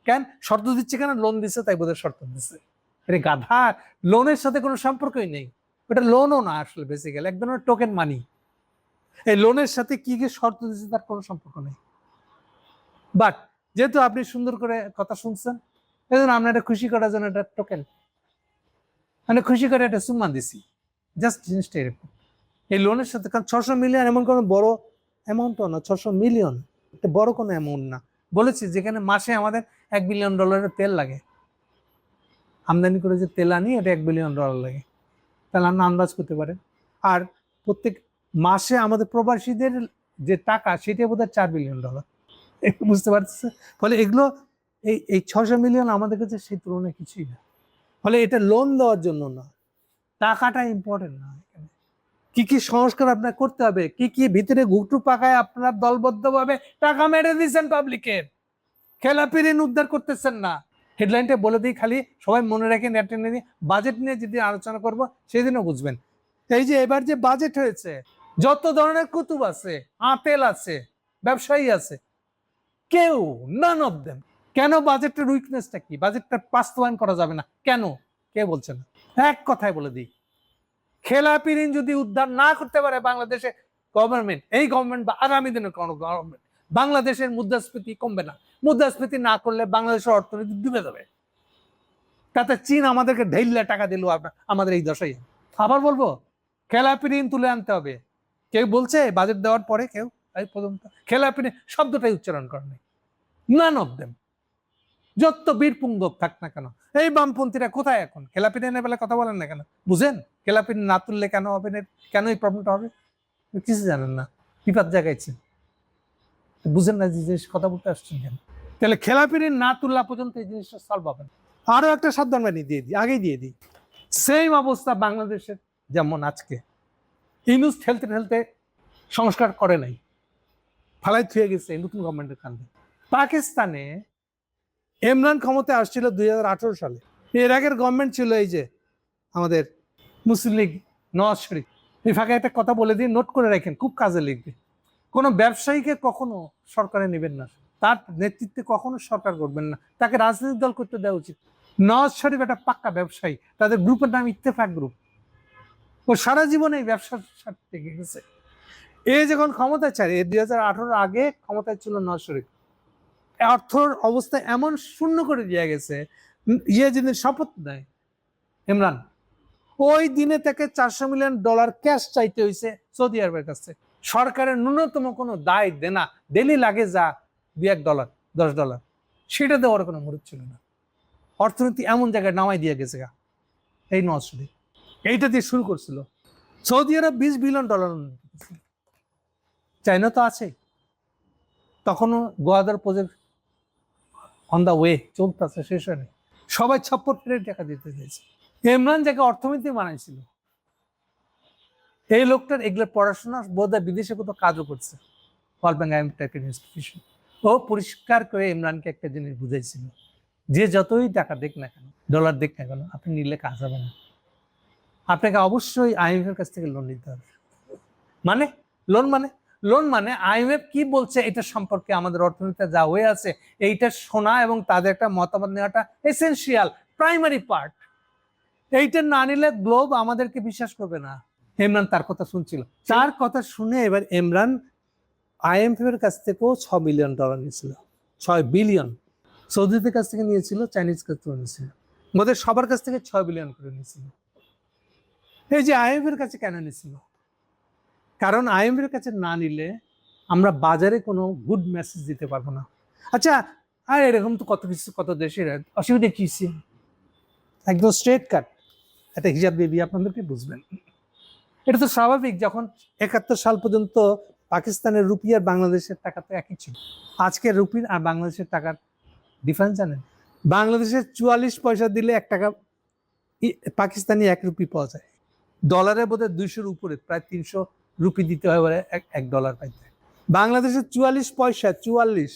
কেন শর্ত দিচ্ছে? কেন লোন দিচ্ছে তাই বোধহয় শর্ত দিচ্ছে। এটা গাধা, লোনের সাথে কোনো সম্পর্কই নেই, ওটা লোনও না আসলে, বেসিক্যালি এক ধরনের টোকেন মানি। এই লোনের সাথে কি কি শর্ত দিচ্ছে তার কোনো সম্পর্ক নেই। বাট যেহেতু আপনি সুন্দর করে কথা শুনছেন, এই জন্য আমরা এটা খুশি করার জন্য এটা টোকেন, মানে খুশি করে একটা সুম্মা দিছি, জাস্ট জিনিসটা এরকম। এই লোনের সাথে, কারণ 600 মিলিয়ন এমন কোনো বড় অ্যামাউন্টও না, 600 মিলিয়ন এটা বড় কোনো অ্যামাউন্ট না। বলেছি যেখানে মাসে আমাদের $1 বিলিয়ন তেল লাগে, আমদানি করে যে তেল আনি এটা $1 বিলিয়ন লাগে, তাহলে আমরা আন্দাজ করতে পারেন। আর প্রত্যেক মাসে আমাদের প্রবাসীদের যে টাকা সেটা বোধহয় $4 বিলিয়ন, বুঝতে পারছে? ফলে এগুলো এই 600 মিলিয়ন আমাদের কাছে সেই তুলনায় কিছুই না। ফলে এটা লোন দেওয়ার জন্য না, টাকাটা ইম্পর্টেন্ট না। এখানে কি কি সংস্কার আপনার করতে হবে, কি কি ভিতরে ঘুটু পাকায় আপনার দলবদ্ধভাবে টাকা মেরে দিচ্ছেন পাবলিকের, খেলাপি ঋণ উদ্ধার করতেছেন না। হেডলাইনটা বলে দিই খালি, সবাই মনে রাখেন, বাজেট নিয়ে যদি আলোচনা করব সেদিনও বুঝবেন। এই যে এবার যে বাজেট হয়েছে, যত ধরনের কুতুব আছে, আতেল আছে, ব্যবসায়ী আছে, কেউ নান অফ দেম। কেন? বাজেটের উইকনেসটা কি? বাজেটটা বাস্তবায়ন করা যাবে না কেন? কে বলছে না? এক কথায় বলে দিই, খেলাপি ঋণ যদি উদ্ধার না করতে পারে বাংলাদেশে গভর্নমেন্ট, এই গভর্নমেন্ট বা আগামী দিনের কোনো গভর্নমেন্ট, বাংলাদেশের মুদ্রাস্ফীতি কমবে না। মুদ্রাস্ফীতি না করলে বাংলাদেশের অর্থনীতি ডুবে যাবে। তাতে চীন আমাদেরকে ঢেইলা টাকা দিল আমাদের এই দশাই। আবার বলবো, খেলাপি ঋণ তুলে আনতে হবে। কেউ বলছে বাজেট দেওয়ার পরে, কেউ এই পর্যন্ত খেলাপি ঋণ শব্দটাই উচ্চারণ করে নাই। নান অফ দেম, যত বীরপুঙ্গব থাক না কেন। এই বামপন্থীরা কোথায় এখন? খেলাপি ঋণের বেলা কথা বলেন না কেন? বুঝেন খেলাপি ঋণ না তুললে কেন হবে না, কেন এই প্রবলেমটা হবে? কিছু জানেন না, বিপদ জাগাইছে, বুঝেন না যে জিনিস কথা বলতে আসছেন কেন? তাহলে খেলাপি ঋণ না তুললা পর্যন্ত এই জিনিসটা সলভ হবে না। আরো একটা সাবধান বাণী দিয়ে দিই, আগেই দিয়ে দিই, সেম অবস্থা বাংলাদেশের। যেমন আজকে ইউনূস ঠেলতে ঠেলতে সংস্কার করে নাই, ফালাই থুয়ে গেছে নতুন গভর্নমেন্টের কান্দে। পাকিস্তানে ইমরান ক্ষমতায় আসছিল 2018 সালে। এর আগের গভর্নমেন্ট ছিল এই যে আমাদের মুসলিম লীগ, নওয়াজ শরীফ। এই ফাঁকে একটা কথা বলে দিই, নোট করে রাখেন, খুব কাজে লিখবে। কোনো ব্যবসায়ীকে কখনো সরকারে নেবেন না, তার নেতৃত্বে কখনো সরকার করবেন না, তাকে রাজনৈতিক দল করতে দেওয়া উচিত। নওয়াজ শরীফ একটা পাক্কা ব্যবসায়ী, তাদের গ্রুপের নাম ইত্তেফাক গ্রুপ। ও সারা জীবনে এই ব্যবসার সাথে থেকে গেছে। এ যখন ক্ষমতায় চায়, 2018 আগে ক্ষমতায় ছিল নওয়াজ শরীফ, অর্থর অবস্থা এমন শূন্য করে দিয়ে গেছে। যেদিন শপথ নেয় ইমরান, ওই দিনে তাকে $400 মিলিয়ন ক্যাশ চাইতে হয়েছে সৌদি আরবের কাছে। সরকারের ন্যূনতম কোনো দায় দেনা, ডেলি লাগে যা $2 $10, সেটা দেওয়ার কোনো মুরুদ ছিল না। অর্থনীতি এমন জায়গায় নামাই দিয়ে গেছে এই নওয়াজ শরীফ। এইটা দিয়ে শুরু করছিল। সৌদি আরব $20 বিলিয়ন, চাইনা তো আছে, তখনও Gwadar project on the way চলতেছে, শেষ হয়নি। সবাই ছাপ্পর ফেরে টাকা দিতে চাইছে। ইমরান যাকে অর্থনীতি বানাইছিল, এই লোকটার এগুলো পড়াশোনা বোধহয় বিদেশে কোথাও কাজও করছে, ওয়ার্ল্ড ব্যাংক IMF টাইপের ইনস্টিটিউশন। ও পরিষ্কার করে ইমরানকে একটা জিনিস বুঝাইছিল, যে যতই টাকা দেখ না কেন, ডলার দেখ না কেন, আপনি নিলে কাজ হবে না। আপনাকে অবশ্যই IMF এর কাছ থেকে লোন নিতে হবে। মানে লোন মানে IMF কি বলছে এটা সম্পর্কে আমাদের অর্থনীতিতে যা হয়ে আছে এইটা শোনা এবং তাদের একটা মতামত নেওয়াটা এসেনশিয়াল, প্রাইমারি পার্ট। এইটা না নিলে গ্লোব আমাদেরকে বিশ্বাস করবে না। ইমরান তার কথা শুনছিল, তার কথা শুনে এবার ইমরান IMF এর কাছ থেকেও $6 বিলিয়ন নিয়েছিল। 6 বিলিয়ন সৌদিদের কাছ থেকে নিয়েছিল, চাইনিজ কাছ থেকে নিয়েছিল, ওদের সবার কাছ থেকে 6 বিলিয়ন করে নিয়েছিল। এই যে IMF এর কাছে কেন নিয়েছিল? কারণ IMF এর কাছে না নিলে আমরা বাজারে কোনো গুড মেসেজ দিতে পারবো না। আচ্ছা, আর এরকম তো কত কিছু, কত দেশের অসুবিধা কি, একদম স্ট্রেট কাট একটা হিসাব দিয়ে দিয়ে আপনাদেরকে বুঝবেন। এটা তো স্বাভাবিক, যখন 71 সাল পর্যন্ত পাকিস্তানের রুপি আর বাংলাদেশের টাকা তো একই ছিল। আজকের রুপির আর বাংলাদেশের টাকার ডিফারেন্স জানেন? বাংলাদেশের 44 পয়সা দিলে 1 টাকা পাকিস্তানি 1 রুপি পাওয়া যায়। ডলারে বোধহয় 200-র উপরে, প্রায় 300 রুপি দিতে হয় বলে $1 পাইতে। বাংলাদেশের 44 পয়সা, 44।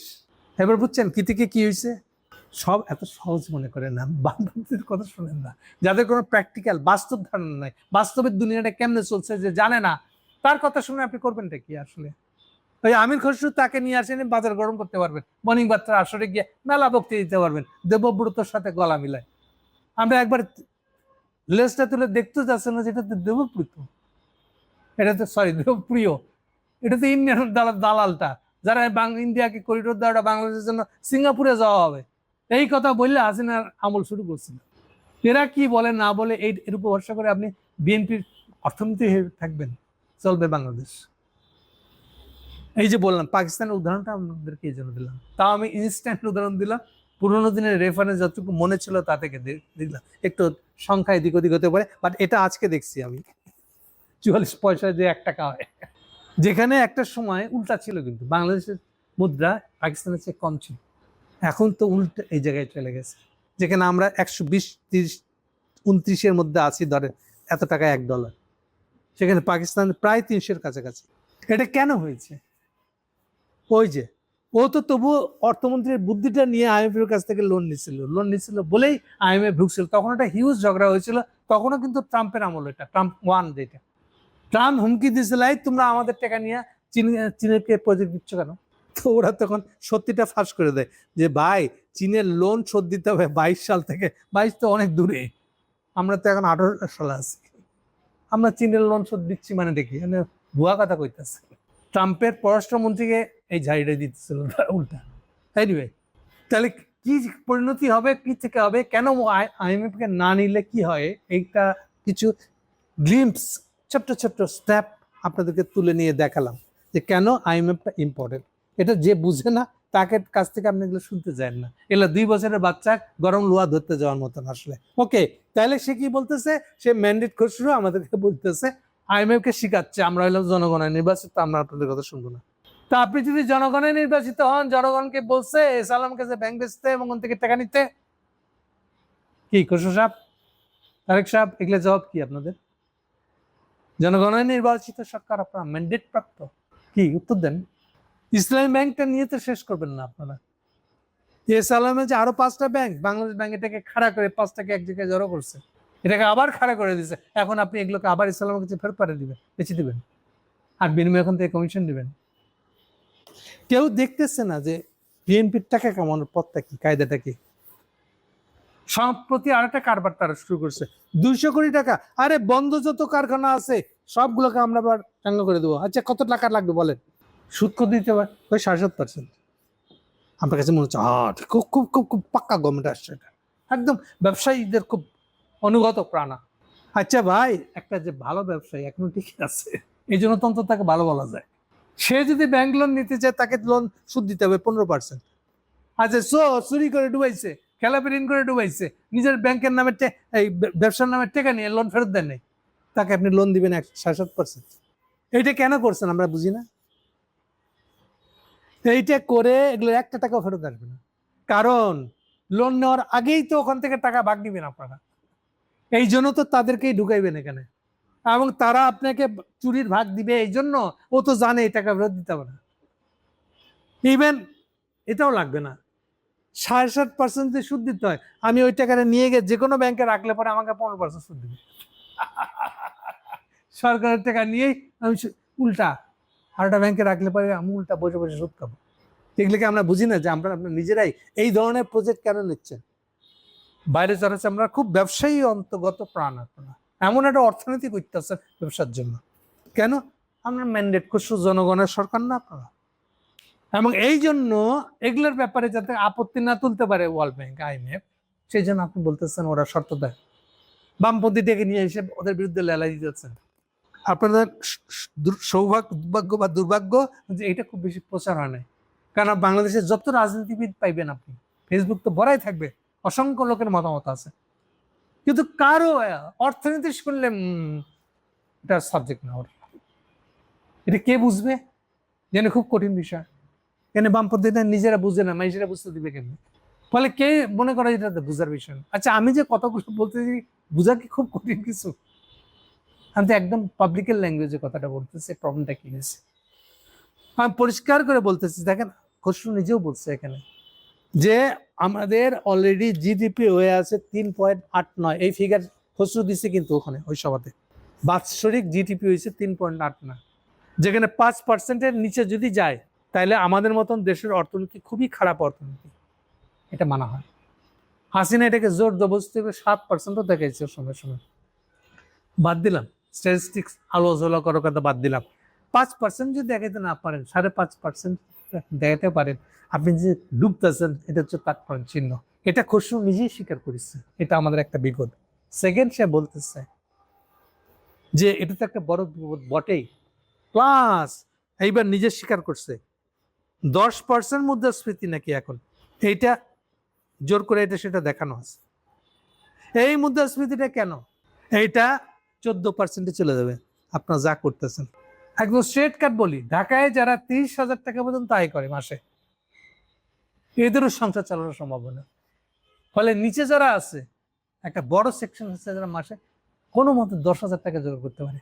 এবার বুঝছেন কি থেকে কি হয়েছে? সব এত সহজ মনে করেন না, বান্ধবদের কথা শোনেন না, যাদের কোনো প্র্যাকটিক্যাল বাস্তব ধারণা নাই, বাস্তবের দুনিয়াটা কেমনে চলছে যে জানে না, তার কথা শুনে আপনি করবেনটা কি আসলে? ওই আমির খসরু তাকে নিয়ে আসেন, বাজার গরম করতে পারবেন, মর্নিং বার্তার আসরে গিয়ে মেলা বক্তৃতা দিতে পারবেন, দেবব্রতর সাথে গলা মিলায়। আমরা একবার লেজটা তুলে দেখতে যাচ্ছেন না, যেটা তো দেবপ্রীত, এটা তো সরি দেবপ্রিয়, এটা তো ইন্ডিয়ান দালালটা, যারা ইন্ডিয়াকে করিডোর দেওয়াটা বাংলাদেশের জন্য সিঙ্গাপুরে যাওয়া হবে, এই কথা বললে হাসিনার আমল শুরু করছিল। এরা কি বলে না বলে এর উপর ভরসা করে আপনি বিএনপির অর্থনীতি থাকবেন, চলবে বাংলাদেশ? এই যে বললাম পাকিস্তানের উদাহরণটা আপনাদেরকে এই জন্য দিলাম, তাও আমি ইনস্ট্যান্ট উদাহরণ দিলাম, পুরোনো দিনের রেফারেন্স যতটুকু মনে ছিল তা থেকে দিলাম, একটু সংখ্যা এদিক ওদিক হতে পারে, বাট এটা আজকে দেখছি আমি 44 পয়সায় যে 1 টাকা হয়, যেখানে একটা সময় উল্টা ছিল, কিন্তু বাংলাদেশের মুদ্রা পাকিস্তানের চেয়ে কম ছিল, এখন তো উল্টা এই জায়গায় চলে গেছে, যেখানে আমরা 120, 30, 29-এর মধ্যে আছি, ধরেন এত টাকা $1, সেখানে পাকিস্তান প্রায় 300-এর কাছাকাছি। এটা কেন হয়েছে? ওই যে ও তো তবুও অর্থমন্ত্রীর বুদ্ধিটা নিয়ে IMF এর কাছ থেকে লোন নিছিল বলেই IMF ঢুকছিল, তখন একটা হিউজ ঝগড়া হয়েছিল, তখনও কিন্তু ট্রাম্পের আমল, এটা ট্রাম্প 1, যেটা ট্রাম্প হুমকি দিয়েছিল তোমরা আমাদের টাকা নিয়ে চীনকে প্রজেক্ট দিচ্ছ কেন, তো ওরা তখন সত্যিটা ফাঁস করে দেয় যে ভাই চীনের লোন শোধ দিতে হবে 22 সাল থেকে, 22 তো অনেক দূরে, আমরা তো এখন 18 সালে আছি, আমরা চীনের লোন শোধ দিচ্ছি মানে দেখি মানে ভুয়া কথা কইতেছে। ট্রাম্পের পররাষ্ট্রমন্ত্রীকে এই ঝাড়িটা দিতেছিল উল্টা, তাই দিবে, তাহলে কি পরিণতি হবে, কি থেকে হবে, কেন IMF কে না নিলে কি হয়, এইটা কিছু গ্লিম্পস, ছোট্ট ছোট্ট স্ন্যাপ আপনাদেরকে তুলে নিয়ে দেখালাম যে কেন IMF-টা ইম্পর্টেন্ট। এটা যে বুঝে না তাকে কাছ থেকে আপনি এগুলো শুনতে চান না, এগুলো 2 বছরের বাচ্চা গরম লোহা ধরতে যাওয়ার মতন আসলে। ওকে, তাহলে সে কি বলতেছে, সে ম্যান্ডেট খসরু আমাদেরকে বলতেছে IMF-কে শিখাচ্ছে আমরা হলাম জনগণের নির্বাচিত, আমরা আপনাদের কথা শুনবো না। তা আপনি যদি জনগণের নির্বাচিত হন, জনগণকে বলছে সালামকে যে ব্যাংক বেচতে এবং ওখান থেকে টাকা নিতে, কি খসরু সাহেব, তারেক সাহেব, এগুলো জবাব কি আপনাদের? জনগণের নির্বাচিত সরকার, আপনারা ম্যান্ডেট প্রাপ্ত, কি উত্তর দেন? ইসলামী ব্যাংকটা নিয়ে তো শেষ করবেন না আপনারা, সালামে যে আরো 5টা ব্যাংক, বাংলাদেশ ব্যাংক এটাকে খাড়া করে 5টাকে এক জায়গায় জড়ো করছে, এটাকে আবার খাড়া করে দিচ্ছে, এখন আপনি এগুলোকে আবার ইসলামের কাছে ফেরত পাঠিয়ে দিবেন, বেঁচে দিবেন, আর বিনিময়ে এখন থেকে কমিশন দিবেন। কেউ দেখতেছে না যে বিএনপির টাকা কামানোর পথটা কি, কায়দাটা কি। সম্প্রতি আর একটা কারবার তারা শুরু করছে, 200 কোটি টাকা, আরে বন্ধ যত কারখানা আছে সবগুলোকে আমরা আবার চাঙ্গা করে দেবো। আচ্ছা কত টাকা লাগবে বলেন, সুদ কত দিতে পারে? ওই 7.5%। আমার কাছে মনে হচ্ছে খুব খুব খুব খুব পাক্কা গভর্নমেন্ট আসছে, এটা একদম ব্যবসায়ীদের খুব অনুগত প্রাণা। আচ্ছা ভাই, একটা যে ভালো ব্যবসায়ী এখনো ঠিক আছে, এই জন্য তো অন্তত তাকে ভালো বলা যায়। সে যদি ব্যাংক লোন নিতে চায়, তাকে লোন সুদ দিতে হবে 15%। আচ্ছা চুরি করে ডুবাইছে, খেলাপি ঋণ করে ডুবাইছে, নিজের ব্যাংকের নামে এই ব্যবসার নামে টাকা নিয়ে লোন ফেরত দেন নাই, তাকে আপনি লোন দিবেন 7.5%। এইটা কেন করছেন আমরা বুঝি না। এইটা করে এগুলো 1 টাকাও ফেরত আসবে না, কারণ লোন নেওয়ার আগেই তো ওখান থেকে টাকা ভাগ নিবেন আপনারা, এই জন্য তো তাদেরকেই ঢুকাইবেন এখানে, এবং তারা আপনাকে চুরির ভাগ দিবে, এই জন্য ও তো জানে এই টাকা ফেরত দিতে হবে না, ইভেন এটাও লাগবে না, 7.5% যে সুদ দিতে হয়, আমি ওই টাকাটা নিয়ে গিয়ে যে কোনো ব্যাংকে রাখলে পরে আমাকে 15% সুদ দিবে, সরকারের টাকা নিয়েই আমি উল্টা আরেকটা ব্যাংকে রাখলে পরে আমি উল্টা বসে বসে সুদ খাবো। এগুলোকে আমরা বুঝি না যে আমরা নিজেরাই এই ধরনের প্রজেক্ট কেন নিচ্ছেন। বাইরে যারা আছে আমরা খুব ব্যবসায়ী অন্তর্গত প্রাণ, আপনারা এমন একটা অর্থনীতি করতেছেন ব্যবসার জন্য, কেন? আমরা ম্যান্ডেট করছি জনগণের সরকার না আপনারা, এবং এই জন্য এগুলোর ব্যাপারে যাতে আপত্তি না তুলতে পারে ওয়ার্ল্ড ব্যাংক, IMF, সেই জন্য আপনি বলতেছেন ওরা শর্ত দেয়, বামপন্থী ডেকে নিয়ে এসে ওদের বিরুদ্ধে লেলাই দিতেছেন। আপনাদের সৌভাগ্য বা দুর্ভাগ্য যে এটা খুব বেশি প্রচার হয় নাই, কারণ বাংলাদেশের যত রাজনীতিবিদ পাইবেন আপনি, ফেসবুক তো ভরাই থাকবে, অসংখ্য লোকের মতামত আছে, কিন্তু কারো অর্থনীতি শুনলে এটা সাবজেক্ট না, ওরা এটা কে বুঝবে, যেন খুব কঠিন বিষয়, কেন বামপন্থীরা নিজেরা বুঝে না, মানুষেরা বুঝতে দিবে কেমনি, ফলে কে মনে করে এটা বুঝার বিষয় না। আচ্ছা আমি যে কথাগুলো বলতেছি বুঝা কি খুব কঠিন কিছু? আমি তো একদম পাবলিকের ল্যাঙ্গুয়েজে কথাটা বলতেছি, প্রবলেমটা কি হয়েছে আমি পরিষ্কার করে বলতেছি। দেখেন খসরু নিজেও বলছে এখানে যে আমাদের অলরেডি জিডিপি হয়ে আছে 3.89, এই ফিগার খসরু দিচ্ছে কিন্তু ওখানে ওই সভাতে বাৎসরিক জিডিপি হয়েছে 3.89, যেখানে 5%-এর নিচে যদি যায় তাহলে আমাদের মতন দেশের অর্থনীতি খুবই খারাপ অর্থনীতি, এটা মানা হয়। হাসিনা এটাকে জোর জবরদস্তি 7%-ও দেখাইছে সময় সময়, বাদ দিলাম স্ট্যাটিস্টিক্স আলোচনা করার কথা বাদ দিলাম। 5% যদি দেখাইতে না পারেন, 5.5% দেখাতে পারেন, আপনি যে ডুবতেছেন এটা হচ্ছে তাৎপর্য চিহ্ন। এটা খসরু নিজেই স্বীকার করেছে, এটা আমাদের একটা বিপদ। সেকেন্ড, সে বলতেছে যে এটা তো একটা বড় বিপদ বটেই, প্লাস এইবার নিজে স্বীকার করছে 10% মুদ্রাস্ফীতি নাকি এখন, এইটা জোর করে এটা সেটা দেখানো আছে। এই মুদ্রাস্ফীতিটা কেন, এইটা 14%-এ চলে যাবে আপনারা যা করতেছেন। একদম স্ট্রেট কাট বলি, ঢাকায় যারা 30,000 টাকা পর্যন্ত আয় করে মাসে, এদেরও সংসার চালানো সম্ভব না। ফলে নিচে যারা আছে, একটা বড় সেকশন আছে যারা মাসে কোনো মতে 10,000 টাকা জোগাড় করতে পারে,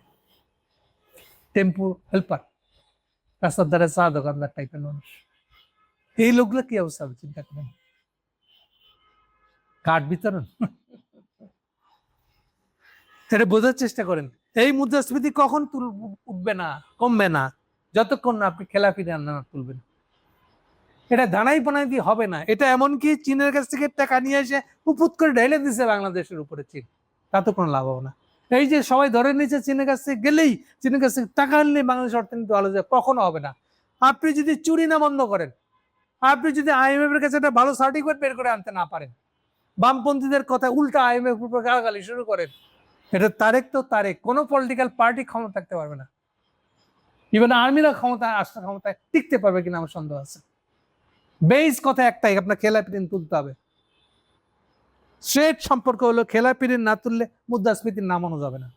টেম্পু হেল্পার, রাস্তার ধারে চা দোকানদার টাইপের মানুষ, এই লোকগুলো কি অবস্থা হবে চিন্তা করেন। কার্ড বিতরণ, এটা বোঝার চেষ্টা করেন। এই মুদ্রাস্ফীতি কখন উঠবে না, কমবে না, যতক্ষণ না আপনি খেলাফি আন্দোলন তুলবেন। এটা দানাই বানাই দিয়ে হবে না। এটা এমনকি চীনের কাছ থেকে টাকা নিয়ে এসে উপুত করে ঢেলে দিচ্ছে বাংলাদেশের উপরে চীন, তাতে কোনো লাভ হবে না। এই যে সবাই ধরে নিচ্ছে চীনের কাছ থেকে গেলেই, চীনের কাছ থেকে টাকা আনলে বাংলাদেশ অর্থনীতি ভালো যায়, কখনো হবে না। আপনি যদি চুরি না বন্ধ করেন, আপনি যদি IMF এর কাছে একটা ভালো সার্টিফিকেট বের করে আনতে না পারেন, বামপন্থীদের কথা উল্টা IMF উপর গালাগালি শুরু করেন, এটা তারেক তো তারেক, কোনো পলিটিক্যাল পার্টি ক্ষমতা থাকতে পারবে না। ইভেন আর্মিরা ক্ষমতায় টিকতে পারবে কিনা আমার সন্দেহ আছে। বেস কথা একটাই, আপনার খেলাপি ঋণ তুলতে হবে। স্ট্রেট সম্পর্ক হলো খেলাপি ঋণ না তুললে মুদ্রাস্ফীতি নামানো যাবে না।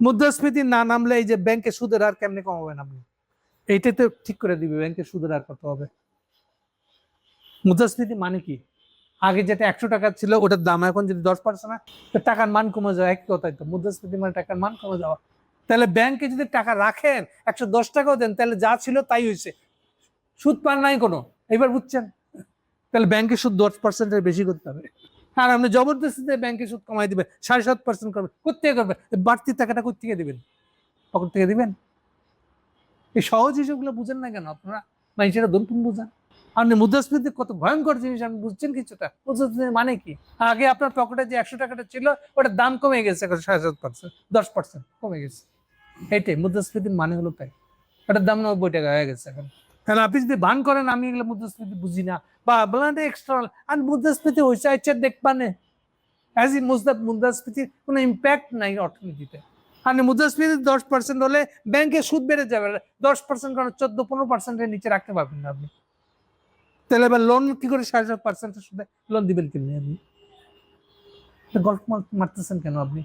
মুদ্রাস্ফীতি না নামলে এই যে ব্যাংকে সুদের হার কেমনে কমাবেন আপনি, এইটাই তো ঠিক করে দিবে ব্যাংকে সুদের হার কত হবে। মুদ্রাস্ফীতি মানে কি, আগে যেটা 100 টাকা ছিল ওটার দাম এখন যদি 10% হয়, তো টাকার মান কমে যাওয়া, এক কথাই তো মুদ্রাস্ফীতি মানে টাকার মান কমে যাওয়া। তাহলে ব্যাংকে যদি টাকা রাখেন 110 টাকাও দেন, তাহলে যা ছিল তাই হয়েছে, সুদ পান নাই কোনো। এবার বুঝছেন, তাহলে ব্যাংকের সুদ 10%-এর বেশি করতে হবে। আর আপনি জবরদস্তিতে ব্যাংকের সুদ কমাই দিবেন, 7.5% করবেন, কোথেকে করবেন? বাড়তি টাকাটা কোথেকে দিবেন, পকেট থেকে দিবেন? এই সহজ হিসেবগুলো বুঝেন না কেন আপনারা? মানুষেরা দন্তুন বুঝান। আপনি মুদ্রাস্ফীতি কত ভয়ঙ্কর জিনিস আপনি বুঝছেন কিছুটা? মুদ্রাস্ফীতি মানে কি? আগে আপনার পকেটে যে 100 টাকাটা ছিল ওটার দাম কমে গেছে এখন 7.5%, 10% কমে গেছে। এইটাই মুদ্রাস্ফীতির মানে হলো তাই, ওটার দাম 90 টাকা হয়ে গেছে এখন। কারণ আপনি যদি ভান করেন আমি এগুলো মুদ্রাস্ফীতি বুঝি না বা বলেন এক্সটার্নাল, আর মুদ্রাস্ফীতি হয়েছে আচ্ছা দেখবানে, অ্যাজ ই মুদ্রাস্ফীতির কোনো ইম্প্যাক্ট নাই অর্থনীতিতে। আপনি মুদ্রাস্ফীতি 10% হলে ব্যাংকে সুদ বেড়ে যাবে 10%, কারণ 14-15%-এর নিচে রাখতে পারবেন না আপনি। তাহলে এবার লোন কি করে 7.5%-এর সুদে লোন দিবেন কিনে আপনি? গল্প মারতেছেন কেন আপনি?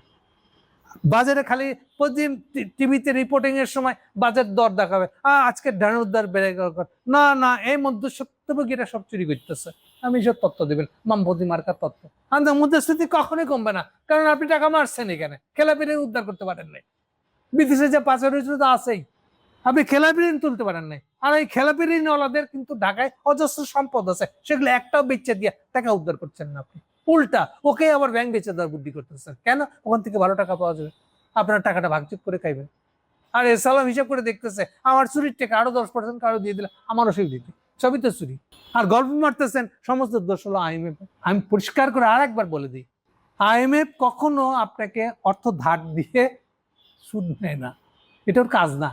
বাজারে খালি প্রতিদিন টিভিতে রিপোর্টিং এর সময় বাজার দর দেখাবে, আজকে ধানের দর বেড়ে গেল, না না এই মধ্যস্বত্বভোগীরা সব চুরি করতেছে, আমি সব তথ্য দিবেন, মামপতি মার্কার তথ্য। মুদ্রাস্ফীতি কখনোই কমবে না, কারণ আপনি টাকা মারছেন এখানে, খেলাপি ঋণ উদ্ধার করতে পারেন নাই। বিদেশে যে পাচার হয়েছিল তো আছেই, আপনি খেলাপি ঋণ তুলতে পারেন নাই। আর এই খেলাপি ঋণওয়ালাদের কিন্তু ঢাকায় অজস্র সম্পদ আছে, সেগুলো একটাও বেচে দিয়ে টাকা উদ্ধার করছেন না আপনি, উল্টা ওকে আবার ব্যাংক বেচে দেওয়ার বুদ্ধি করতেছেন। কেন? ওখান থেকে ভালো টাকা পাওয়া যাবে, আপনার টাকাটা ভাগযোগ করে খাইবেন। আর এসালাম হিসাব করে দেখতেছে আমার চুরির টাকা আরো 10% কারো দিয়ে দিলে আমারও সেই দিতে, সবই তো চুরি। আর গল্প মারতেছেন সমস্ত দোষ হলো IMF। আমি পরিষ্কার করে আর একবার বলে দিই, IMF কখনো আপনাকে অর্থ ধার দিয়ে সুদ নেয় না, এটা ওর কাজ না।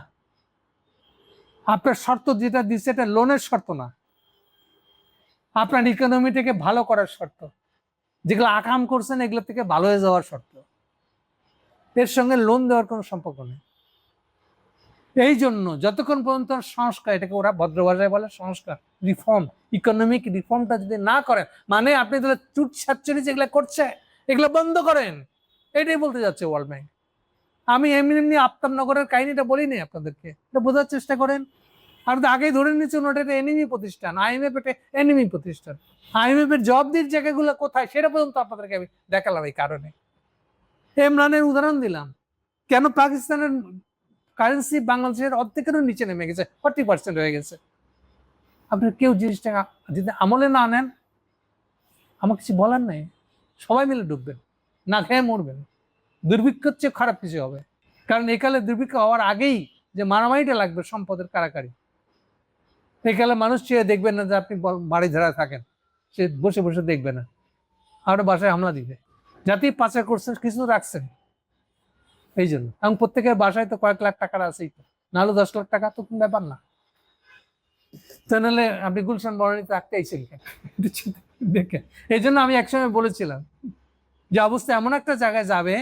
আপনার শর্ত যেটা দিচ্ছে এটা লোনের শর্ত না, আপনার ইকোনমিটাকে ভালো করার শর্ত, যেগুলো আকাম করছেন এগুলো থেকে ভালো হয়ে যাওয়ার শর্ত, এর সঙ্গে লোন দেওয়ার কোনো সম্পর্ক নেই। এই জন্য যতক্ষণ পর্যন্ত সংস্কার, এটাকে ওরা ভদ্র ভাষায় বলে সংস্কার, রিফর্ম, ইকোনমিক রিফর্মটা যদি না করেন, মানে আপনি তাহলে চুট সাচ্চুরি যেগুলো করছে এগুলো বন্ধ করেন, এটাই বলতে যাচ্ছে ওয়ার্ল্ড ব্যাংক। আমি এমনি এমনি আফতাবনগরের কাহিনীটা বলিনি আপনাদেরকে, এটা বোঝার চেষ্টা করেন। আর আগেই ধরে নিচ্ছেন ওটা একটা এনিমি প্রতিষ্ঠান, IMF একটা এনিমি প্রতিষ্ঠান। IMF এর জবাবদিহির জায়গাগুলো কোথায় সেটা পর্যন্ত আপনাদেরকে আমি দেখালাম। এই কারণে ইমরানের উদাহরণ দিলাম, কেন পাকিস্তানের কারেন্সি বাংলাদেশের অর্ধেকেরও নিচে নেমে গেছে, 40% হয়ে গেছে। আপনার কেউ জিনিসটা যদি আমলে না নেন, আমার কিছু বলার নাই, সবাই মিলে ডুববেন, না খেয়ে মরবেন, দুর্ভিক্ষর চেয়ে খারাপ কিছু হবে। কারণ একালে দুর্ভিক্ষ হওয়ার আগেই যে মারামারিটা লাগবে সম্পদের কারাকারি, একালে মানুষ চেয়ে দেখবেন না যে আপনি বাড়ি ধারা থাকেন, সে বসে বসে দেখবে না, আপনার বাসায় হামলা দিবে। যাতে পাচার করছেন কিছু রাখছেন এই জন্য, এবং প্রত্যেকের বাসায় তো কয়েক লাখ টাকার আছেই, তো নাহলে 10 লাখ টাকা তো কোনো ব্যাপার না। তা নাহলে আপনি গুলশান বনানীতে রাখতে আইছেন দেখে। এই জন্য আমি একসময় বলেছিলাম যে অবস্থা এমন একটা জায়গায় যাবে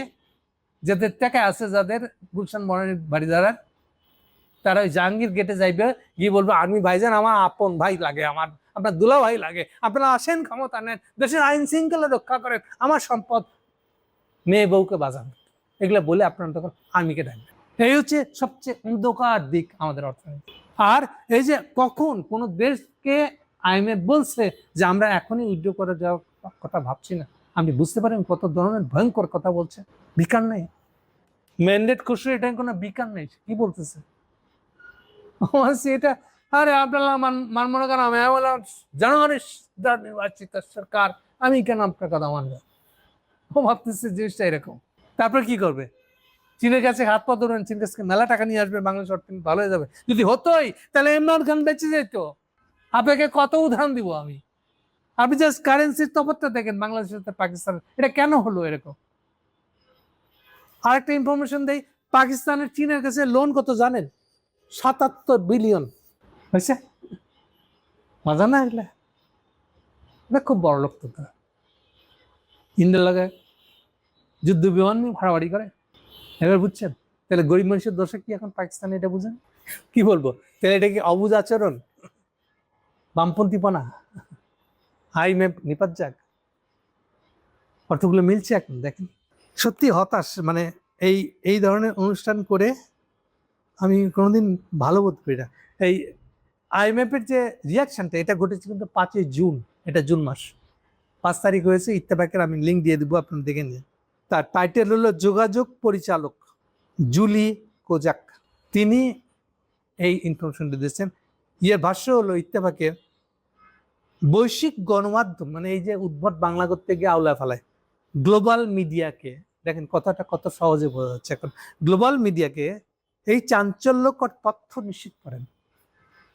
যাদের টাকা আছে, যাদের গুলশান বনানীর বাড়িদারার, তারা ওই জাহাঙ্গীর গেটে যাইবে, গিয়ে বলবে আর্মি ভাইজান আমার আপন ভাই লাগে, আমার আপনার দুলা ভাই লাগে, আপনারা আসেন, ক্ষমতা নেন, দেশের আইন শৃঙ্খলা রক্ষা করেন, আমার সম্পদ মেয়ে বউকে বাজান, এগুলো বলে আপনারা তখন আর্মিকে ডাকবেন। এই হচ্ছে সবচেয়ে অন্ধকার দিক আমাদের অর্থনীতি। আর এই যে কখন কোন দেশকে আইএমএফ বলছে যে আমরা এখনই উইথড্র করে যাওয়ার কথা ভাবছি না, আপনি বুঝতে পারেন কত ধরনের ভয়ঙ্কর কথা বলছে। বিকার নেই, ম্যান্ডেট খুশি, এটা কোনো বিকার নেই, কি বলতেছে এটা। আরে আপনারা মনে করেন আমি জনগণের নির্বাচিত সরকার, আমি কেন আপনার কথা মানব? ও ভাবতেছে জিনিসটা এরকম। তারপর কি করবে? চীনের কাছে হাত পা ধরেন, চীনের কাছে মেলা টাকা নিয়ে আসবে, বাংলাদেশ অর্থনীতি ভালো হয়ে যাবে। যদি হতোই তাহলে ইমরান খান বেঁচে যেত। আপনাকে কত উদাহরণ দিব আমি, আপনি জাস্ট কারেন্সির তফাৎটা দেখেন বাংলাদেশের সাথে পাকিস্তানের, এটা কেন হলো এরকম। আরেকটা ইনফরমেশন দেই, পাকিস্তানের চীনের কাছে লোন কত জানেন? 77 বিলিয়ন। হয়েছে মজা না? এগুলা খুব বড় লোক তো, তারা ইন্ডিয়া লাগায় যুদ্ধ বিমান নিয়ে ভাড়াবাড়ি করে। এবার বুঝছেন? তাহলে গরিব মানুষের দোষে কি এখন পাকিস্তানে, এটা বুঝেন? কি বলবো তাহলে, এটা কি অবুঝ আচরণ, বামপন্থীপনা, আইএমএফ নিপাত যাক? অর্থগুলো মিলছে এখন দেখেন। সত্যি হতাশ, মানে এই ধরনের অনুষ্ঠান করে আমি কোনোদিন ভালো বোধ করি না। এই আইএমএফ এর যে রিয়াকশনটা, এটা ঘটেছে কিন্তু 5ই জুন, এটা জুন মাস 5 তারিখ হয়েছে। ইত্তেফাকের আমি লিঙ্ক দিয়ে দেবো, আপনারা দেখে নিন। তার টাইটেল হলো যোগাযোগ পরিচালক জুলি কোজাক, তিনি এই ইনফরমেশনটা দিয়েছেন। ভাষ্য হলো ইত্তেফাকের বৈশ্বিক গণমাধ্যম, মানে এই যে উদ্ভট বাংলা করতে গিয়ে আওলা ফেলায়, গ্লোবাল মিডিয়াকে, দেখেন কথাটা কত সহজে বোঝা যাচ্ছে এখন, গ্লোবাল মিডিয়াকে এই চাঞ্চল্যকর তথ্য নিশ্চিত করেন।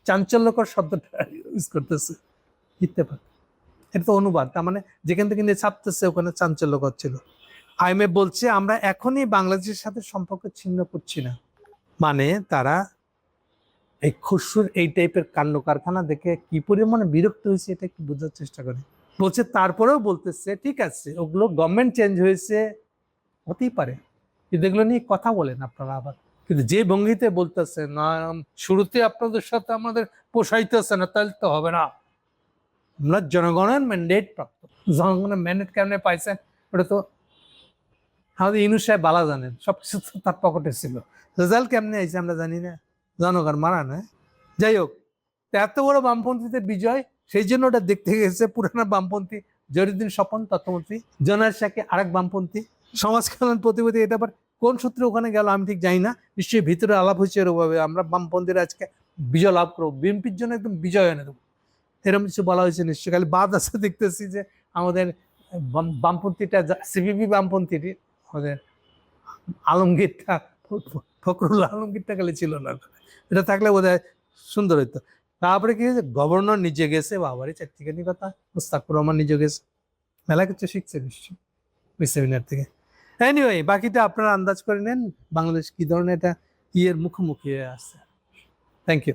চাঞ্চল্যকর শব্দটা ইউজ করতেছে ইত্তেফাক, এটা তো অনুবাদ, তার মানে যেখান থেকে নিয়ে ছাপতেছে ওখানে চাঞ্চল্যকর ছিল। আইএমএফ বলছে আমরা এখনই বাংলাদেশের সাথে সম্পর্ক ছিন্ন করছি না, মানে তারা এই খুশুর এই টাইপের কাণ্ড কারখানা দেখে কি পরিমাণে বিরক্ত হয়েছে এটা একটু বোঝার চেষ্টা করে। বলছে তারপরেও বলতেছে ঠিক আছে, ওগুলো গভর্নমেন্ট চেঞ্জ হয়েছে, হতেই পারে, কিন্তু এগুলো নিয়ে কথা বলেন আপনারা আবার। কিন্তু যে ভঙ্গিতে বলতেছে না, শুরুতে আপনাদের সাথে আমাদের পোষাইতেছে না, তাহলে তো হবে না, আমরা জনগণের ম্যান্ডেট প্রাপ্ত। জনগণের ম্যান্ডেট কেমনে পাইছেন ওটা তো আমাদের ইউনূস সাহেব বালা জানেন, সবকিছু তো তার পকেটে ছিল। রেজাল্ট কেমনে আইছে আমরা জানি না, জনগণ মারা না। যাই হোক, এত বড় বামপন্থীদের বিজয়, সেই জন্য ওটা দেখতে গেছে পুরানা বামপন্থী জহিরুদ্দিন স্বপন তথ্যমন্ত্রী, জনায়েদ শাকে আরেক বামপন্থী, সমাজ কল্যাণ প্রতিপতি। এটা আবার কোন সূত্রে ওখানে গেল আমি ঠিক জানি না, নিশ্চয়ই ভিতরে আলাপ হয়েছে এরভাবে, আমরা বামপন্থীরা আজকে বিজয় লাভ করবো, বিএনপির জন্য একদম বিজয় এনে দেবো, এরকম কিছু বলা হয়েছে নিশ্চয়ই। খালি বাদ আছে দেখতেছি যে আমাদের বামপন্থীটা, সিপিপি বামপন্থীটি, আমাদের আলমগীরটা, ফখরুল আলমগীরটা খালি ছিল না, এটা থাকলে বোধ হয় সুন্দর হইতো। তারপরে কি হয়েছে, গভর্নর নিজে গেছে, বাবারই চারটিখানি কথা, মুস্তাকুর রহমান নিজে গেছে, মেলা কিছু শিখছে নিশ্চয়ই ওই সেমিনার থেকে। এনিওয়ে, বাকিটা আপনারা আন্দাজ করে নেন বাংলাদেশ কি ধরনের এটা মুখোমুখি হয়ে আসছে। Thank you.